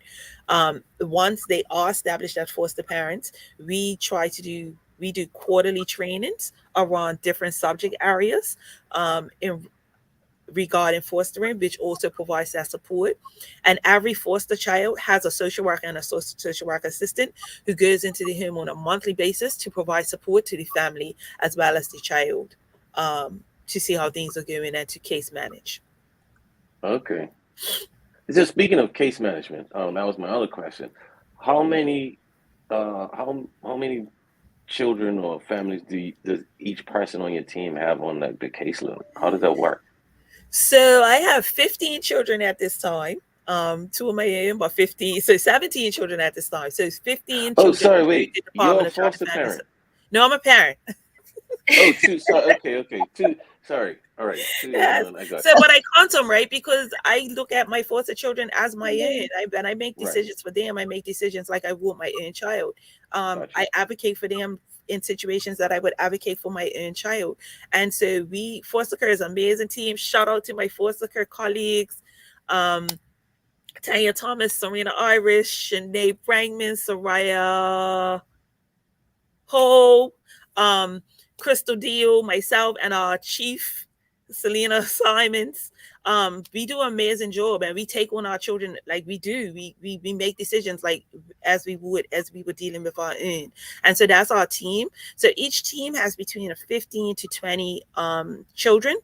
Once they are established as foster parents, we do quarterly trainings around different subject areas. regarding fostering, which also provides that support. And every foster child has a social worker and a social work assistant who goes into the home on a monthly basis to provide support to the family as well as the child, to see how things are going and to case manage. Okay. So speaking of case management, that was my other question. How many how many children or families does each person on your team have on the caseload? How does that work? So I have 15 children at this time. 2 of my own, but 15, so 17 children at this time. So it's 15 Oh, children. sorry, through wait. the You're Department a of Child foster Defense. parent. No, I'm a parent. Oh, two. Sorry. Okay. Two. Sorry. All right. Two. Yes. I got So, you. but I count them, right? Because I look at my foster children as my own. And I make Right. decisions for them. I make decisions like I would my own child. Gotcha. I advocate for them in situations that I would advocate for my own child. And so we, foster care is an amazing team. Shout out to my foster care colleagues. Tanya Thomas, Serena Irish, Sinead Brangman, Soraya Ho, Crystal Deal, myself, and our chief, Selena Simons. We do an amazing job, and we take on our children like we do. We make decisions like as we would dealing with our own. And so that's our team. So each team has between 15 to 20 children,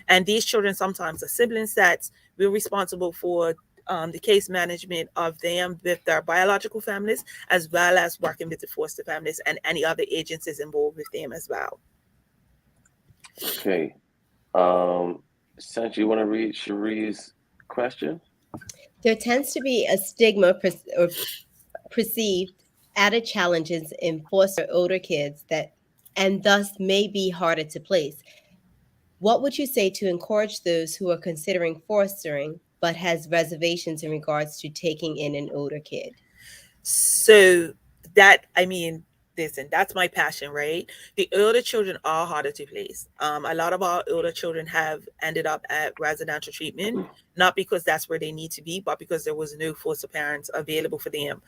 and these children sometimes are siblings that we're responsible for the case management of them with their biological families, as well as working with the foster families and any other agencies involved with them as well. Okay. Sanch, you want to read Cherie's question? There tends to be a stigma or perceived added challenges in foster older kids and thus may be harder to place. What would you say to encourage those who are considering fostering but has reservations in regards to taking in an older kid? So that, I mean, listen, that's my passion, right? The older children are harder to place. A lot of our older children have ended up at residential treatment, not because that's where they need to be, but because there was no foster parents available for them.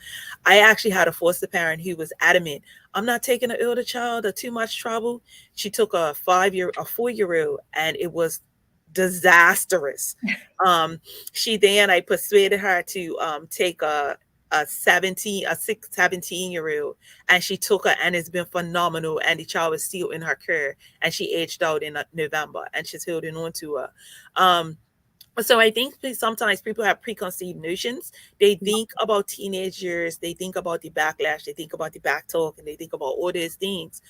I actually had a foster parent who was adamant, I'm not taking an older child or too much trouble. She took a 4-year-old, and it was disastrous. I persuaded her to take a 17-year-old, and she took her, and it's been phenomenal, and the child is still in her care, and she aged out in November, and she's holding on to her. So I think sometimes people have preconceived notions. They think about teenagers, they think about the backlash, they think about the back talk, and they think about all these things,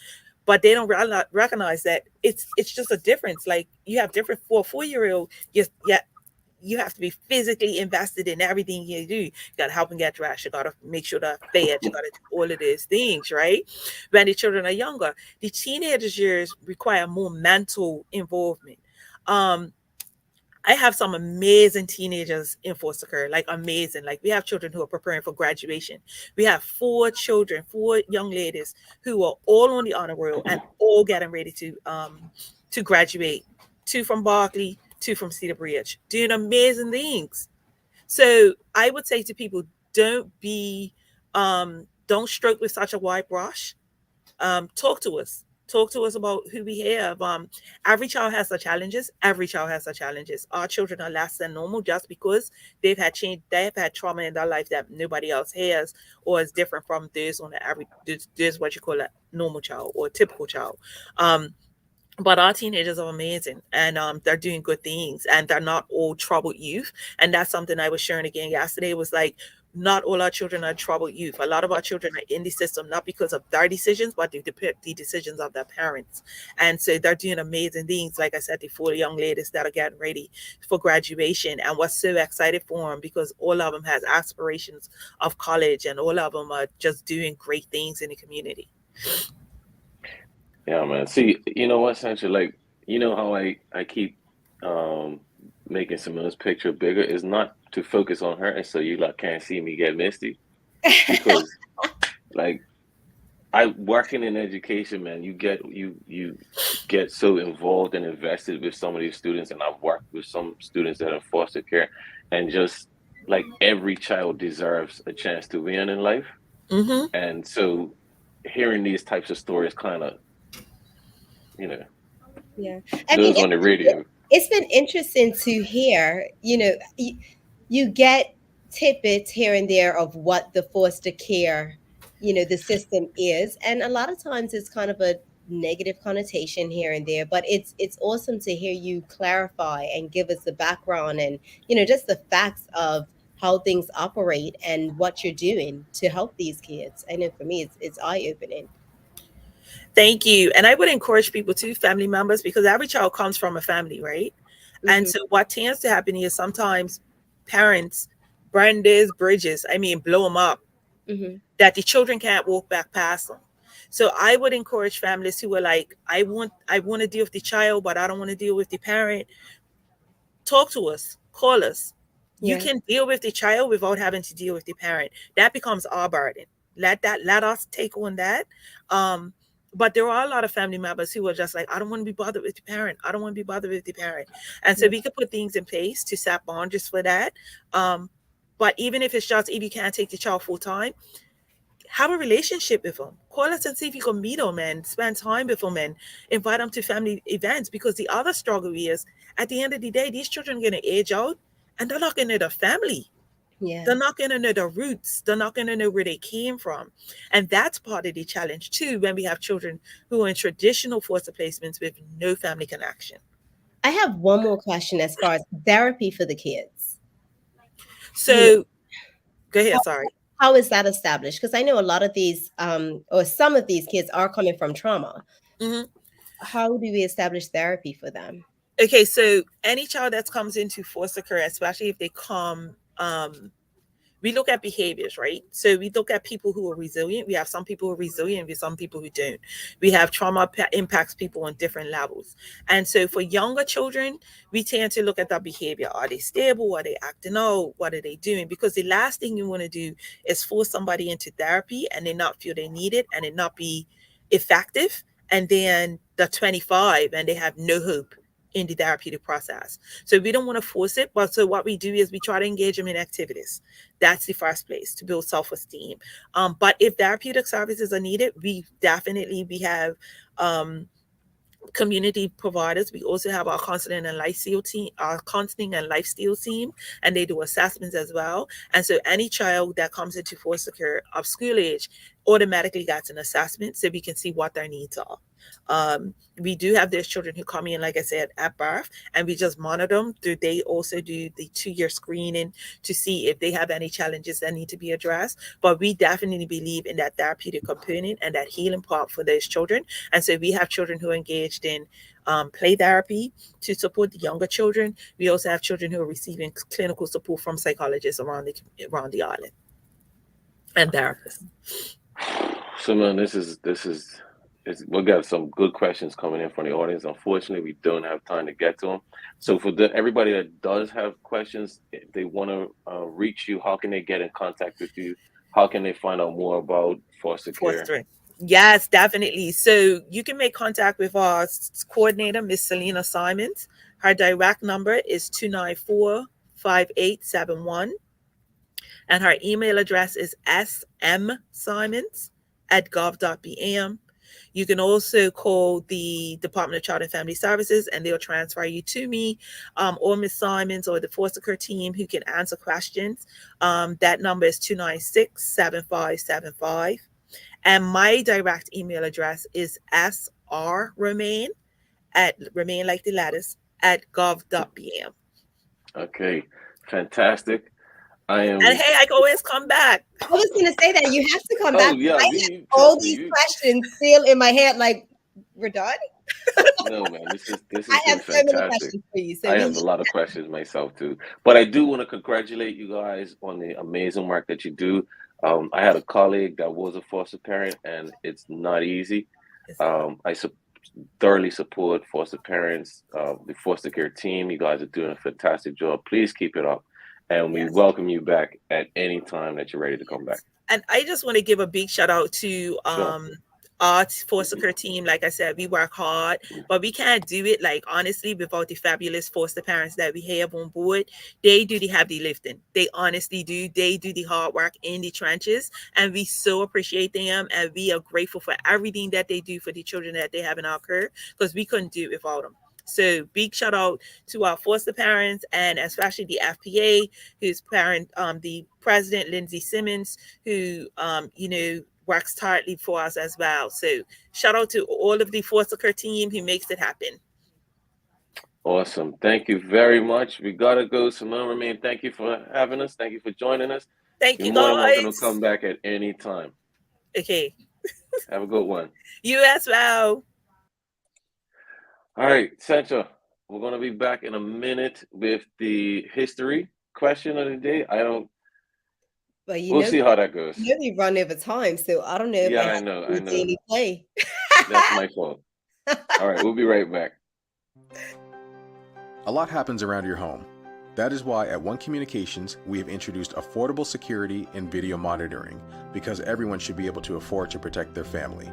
but they don't recognize that it's just a difference. Like, you have different for a 4-year-old, you have to be physically invested in everything you do. You got to help them get dressed. You got to make sure they're fed. You got to do all of these things, right? When the children are younger, the teenage years require more mental involvement. I have some amazing teenagers in foster care, like amazing. Like, we have children who are preparing for graduation. We have 4 young ladies who are all on the honor roll and all getting ready to graduate. 2 from Berkeley, 2 from Cedar Bridge, doing amazing things. So I would say to people, don't stroke with such a wide brush. Talk to us about who we have. Every child has their challenges. Our children are less than normal just because they've had trauma in their life that nobody else has, or is different from those on the average. There's what you call a normal child or a typical child. But our teenagers are amazing, and they're doing good things, and they're not all troubled youth. And that's something I was sharing again yesterday, was like, not all our children are troubled youth. A lot of our children are in the system, not because of their decisions, but the decisions of their parents. And so they're doing amazing things. Like I said, the 4 young ladies that are getting ready for graduation, and we're so excited for them because all of them has aspirations of college, and all of them are just doing great things in the community. Yeah, man. See, you know what, Sancha? Like, you know how I keep making Simone's picture bigger is not to focus on her, and so you like can't see me get misty, because like, I working in education, man. You get so involved and invested with some of these students, and I've worked with some students that are in foster care, and just like, every child deserves a chance to win in life. Mm-hmm. And so hearing these types of stories kind of, Yeah, goes on the radio. it's been interesting to hear, you get tidbits here and there of what the foster care, the system is. And a lot of times it's kind of a negative connotation here and there, but it's awesome to hear you clarify and give us the background and, just the facts of how things operate and what you're doing to help these kids. I know for me, it's eye-opening. Thank you. And I would encourage people to, family members, because every child comes from a family, right? And so what tends to happen is sometimes parents burn these bridges, blow them up, that the children can't walk back past them. So I would encourage families who are like, I want to deal with the child, but I don't want to deal with the parent. Talk to us, call us. You can deal with the child without having to deal with the parent. That becomes our burden. Let us take on that. But there are a lot of family members who are just like, I don't want to be bothered with the parent. I don't want to be bothered with the parent. And so we could put things in place to set boundaries for that. But even if it's just, if you can't take the child full time, have a relationship with them. Call us and see if you can meet them and spend time with them and invite them to family events. Because the other struggle is, at the end of the day, these children are going to age out and they're not going to know their family. Yeah. They're not going to know their roots. They're not going to know where they came from. And that's part of the challenge too, when we have children who are in traditional foster placements with no family connection. I have one more question as far as therapy for the kids. So go ahead, sorry. How is that established? Because I know a lot of these, or some of these kids are coming from trauma. How do we establish therapy for them? Okay, so any child that comes into foster care, especially if they come, we look at behaviors, right? So we look at people who are resilient. We have some people who are resilient, we have some people who don't. We have trauma impacts people on different levels. And so for younger children, we tend to look at their behavior. Are they stable? Are they acting out? What are they doing? Because the last thing you want to do is force somebody into therapy and they not feel they need it and it not be effective. And then they're 25 and they have no hope in the therapeutic process. So we don't want to force it, but so what we do is we try to engage them in activities. That's the first place to build self-esteem. But if therapeutic services are needed, we have community providers. We also have our counseling and lifestyle team, and they do assessments as well. And so any child that comes into foster care of school age automatically gets an assessment so we can see what their needs are. We do have those children who come in, like I said, at birth, and we just monitor them. They also do the 2-year screening to see if they have any challenges that need to be addressed. But we definitely believe in that therapeutic component and that healing part for those children. And so we have children who are engaged in play therapy to support the younger children. We also have children who are receiving clinical support from psychologists around the island and therapists. Simone, we got some good questions coming in from the audience. Unfortunately, we don't have time to get to them. So for everybody that does have questions, if they want to reach you, how can they get in contact with you? How can they find out more about foster care? Yes, definitely. So you can make contact with our coordinator, Miss Selena Simons. Her direct number is 294-5871. And her email address is smsimons@gov.bm. You can also call the Department of Child and Family Services and they'll transfer you to me or Ms. Simons or the foster care team who can answer questions. That number is 296-7575. And my direct email address is srromaine Romaine like the lattice @gov.bm. Okay, fantastic. And hey, I can always come back. I was going to say that you have to come back. Yeah, I have all these questions still in my head. Like, we're done? No, man, this is I have so fantastic. many questions for you. So I have a lot of questions myself too. But I do want to congratulate you guys on the amazing work that you do. I had a colleague that was a foster parent, and it's not easy. I thoroughly support foster parents, the foster care team. You guys are doing a fantastic job. Please keep it up. And we welcome you back at any time that you're ready to come back. And I just want to give a big shout out to our foster care team. Like I said, we work hard, but we can't do it, like, honestly, without the fabulous foster parents that we have on board. They do the heavy lifting. They honestly do. They do the hard work in the trenches, and we so appreciate them, and we are grateful for everything that they do for the children that they have in our care, because we couldn't do it without them. So big shout out to our foster parents, and especially the FPA, whose parent, the president, Lindsay Simmons, who, works tirelessly for us as well. So shout out to all of the foster care team who makes it happen. Awesome. Thank you very much. We got to go. Simone Romaine, thank you for having us. Thank you for joining us. Thank You're you, more than welcome to guys. come back at any time. Okay. Have a good one. You as well. All right, Sancha, we're going to be back in a minute with the history question of the day. But We'll see how that goes. You know we run over time, so I don't know if Yeah, I I have know. to do daily play. That's my fault. All right, we'll be right back. A lot happens around your home. That is why at One Communications, we have introduced affordable security and video monitoring, because everyone should be able to afford to protect their family.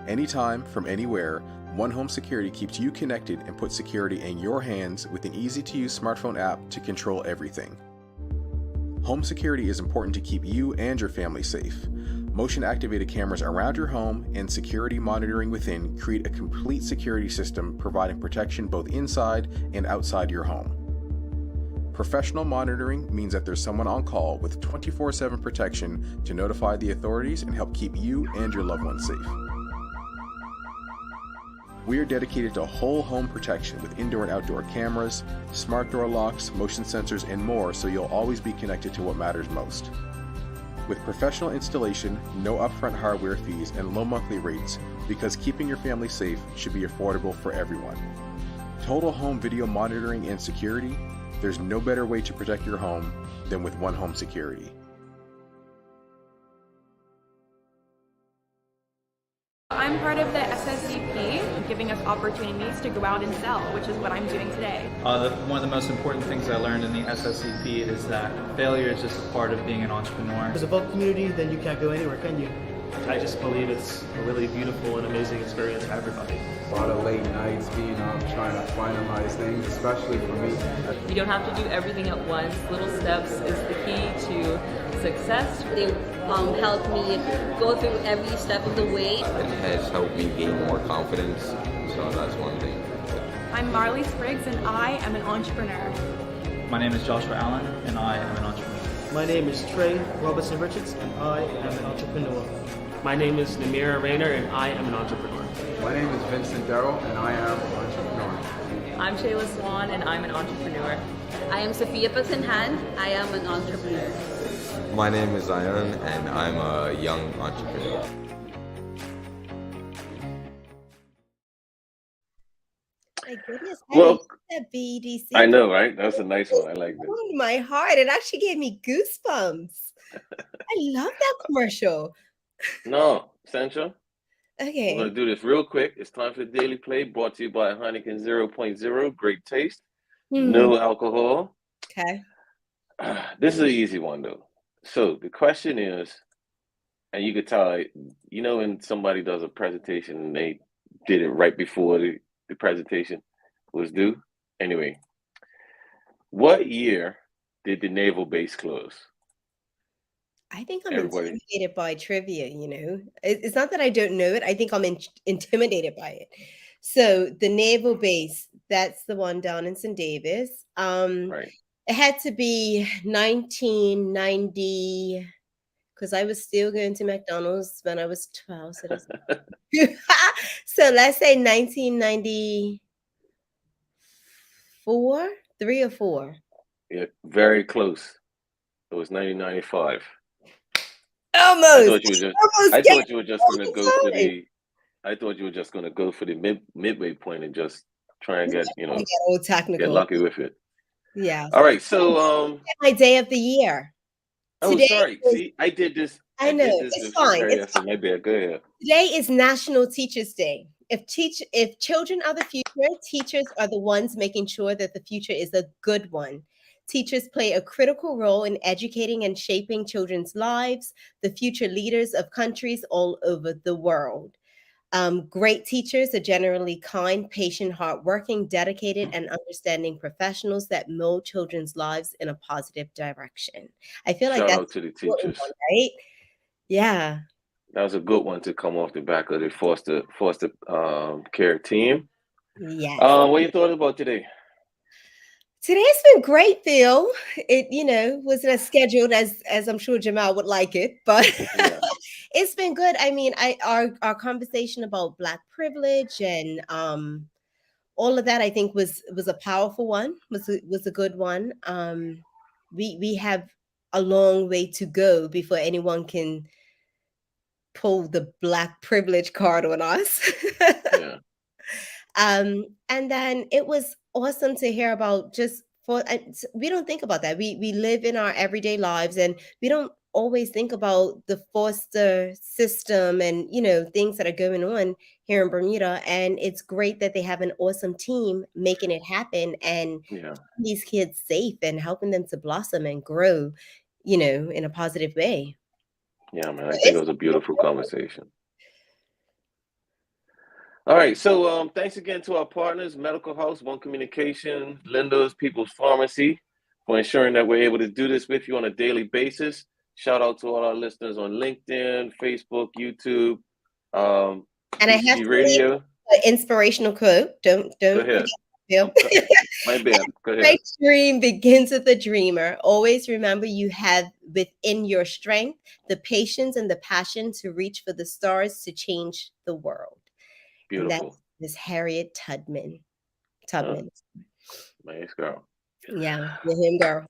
Anytime, from anywhere, One Home Security keeps you connected and puts security in your hands with an easy-to-use smartphone app to control everything. Home security is important to keep you and your family safe. Motion-activated cameras around your home and security monitoring within create a complete security system providing protection both inside and outside your home. Professional monitoring means that there's someone on call with 24/7 protection to notify the authorities and help keep you and your loved ones safe. We are dedicated to whole home protection with indoor and outdoor cameras, smart door locks, motion sensors, and more, so you'll always be connected to what matters most. With professional installation, no upfront hardware fees, and low monthly rates, because keeping your family safe should be affordable for everyone. Total home video monitoring and security, there's no better way to protect your home than with One Home Security. I'm part of the SSCP, giving us opportunities to go out and sell, which is what I'm doing today. One of the most important things I learned in the SSCP is that failure is just a part of being an entrepreneur. As a vote community, then you can't go anywhere, can you? I just believe it's a really beautiful and amazing experience for everybody. A lot of late nights being up, trying to finalize things, especially for me. You don't have to do everything at once. Little steps is the key to success. They helped me go through every step of the way. It has helped me gain more confidence, so that's one thing. I'm Marley Spriggs and I am an entrepreneur. My name is Joshua Allen and I am an entrepreneur. My name is Trey Robertson Richards and I am an entrepreneur. My name is Namira Rayner and I am an entrepreneur. My name is Vincent Darrell and I am an entrepreneur. I'm Shayla Swan and I'm an entrepreneur. I am Sophia Paxenhan. I am an entrepreneur. My name is Zion and I'm a young entrepreneur. My goodness, Well, that BDC. I know, right? That's a nice one. I like that. Oh, my heart. It actually gave me goosebumps. I love that commercial. No, Sancha. Okay. We're going to do this real quick. It's time for the Daily Play, brought to you by Heineken 0.0. Great taste. No alcohol. Okay. This is an easy one, though. So the question is, and you could tell, you know, when somebody does a presentation and they did it right before the presentation was due. Anyway, what year did the naval base close? I think I'm intimidated by trivia, you know. It's not that I don't know it. I think I'm intimidated by it. So the naval base, that's the one down in St. Davis. Right. It had to be 1990 because I was still going to McDonald's when I was 12. So, so let's say 1994, 3 or 4. Yeah, very close. It was 1995. Almost. I thought you were just going to go for the. I thought you were just going to go for the midway point and just try and get all technical. Get lucky with it. Yeah. All right. So my day of the year. Today sorry. See, I did this. I know. It's fine. It's fine. My bad. Go ahead. Today is National Teachers Day. If children are the future, teachers are the ones making sure that the future is a good one. Teachers play a critical role in educating and shaping children's lives, the future leaders of countries all over the world. Great teachers are generally kind, patient, hardworking, dedicated, and understanding professionals that mold children's lives in a positive direction. I feel like Shout that's out to the teachers, right? Yeah. That was a good one to come off the back of the foster care team. Yes. What are your thoughts about today? Today's been great, Phil. It, wasn't as scheduled as I'm sure Jamal would like it, but Yeah. it's been good. I mean, our conversation about Black privilege and all of that, I think was a powerful one. Was a good one. We have a long way to go before anyone can pull the Black privilege card on us. Yeah. And then it was awesome to hear about we don't think about that. We live in our everyday lives and we don't always think about the foster system and things that are going on here in Bermuda. And it's great that they have an awesome team making it happen and Yeah. keeping these kids safe and helping them to blossom and grow, in a positive way. Yeah, man. I think it was a beautiful conversation. All right. So thanks again to our partners, Medical House, One Communication, Linda's People's Pharmacy, for ensuring that we're able to do this with you on a daily basis. Shout out to all our listeners on LinkedIn, Facebook, YouTube, And I have TCG to Radio. leave an inspirational quote. Don't Go ahead. Phil. My bad. Go ahead. Great dream begins with a dreamer. Always remember you have within your strength the patience and the passion to reach for the stars to change the world. Beautiful. And that's Miss Harriet Tubman. My ex-girl. Yeah, your him girl.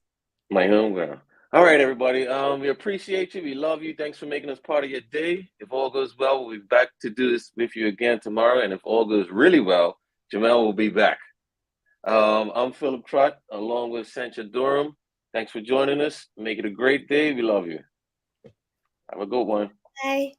My homegirl. All right, everybody. We appreciate you. We love you. Thanks for making us part of your day. If all goes well, we'll be back to do this with you again tomorrow. And if all goes really well, Jamel will be back. I'm Philip Trott, along with Sancha Durham. Thanks for joining us. Make it a great day. We love you. Have a good one. Bye.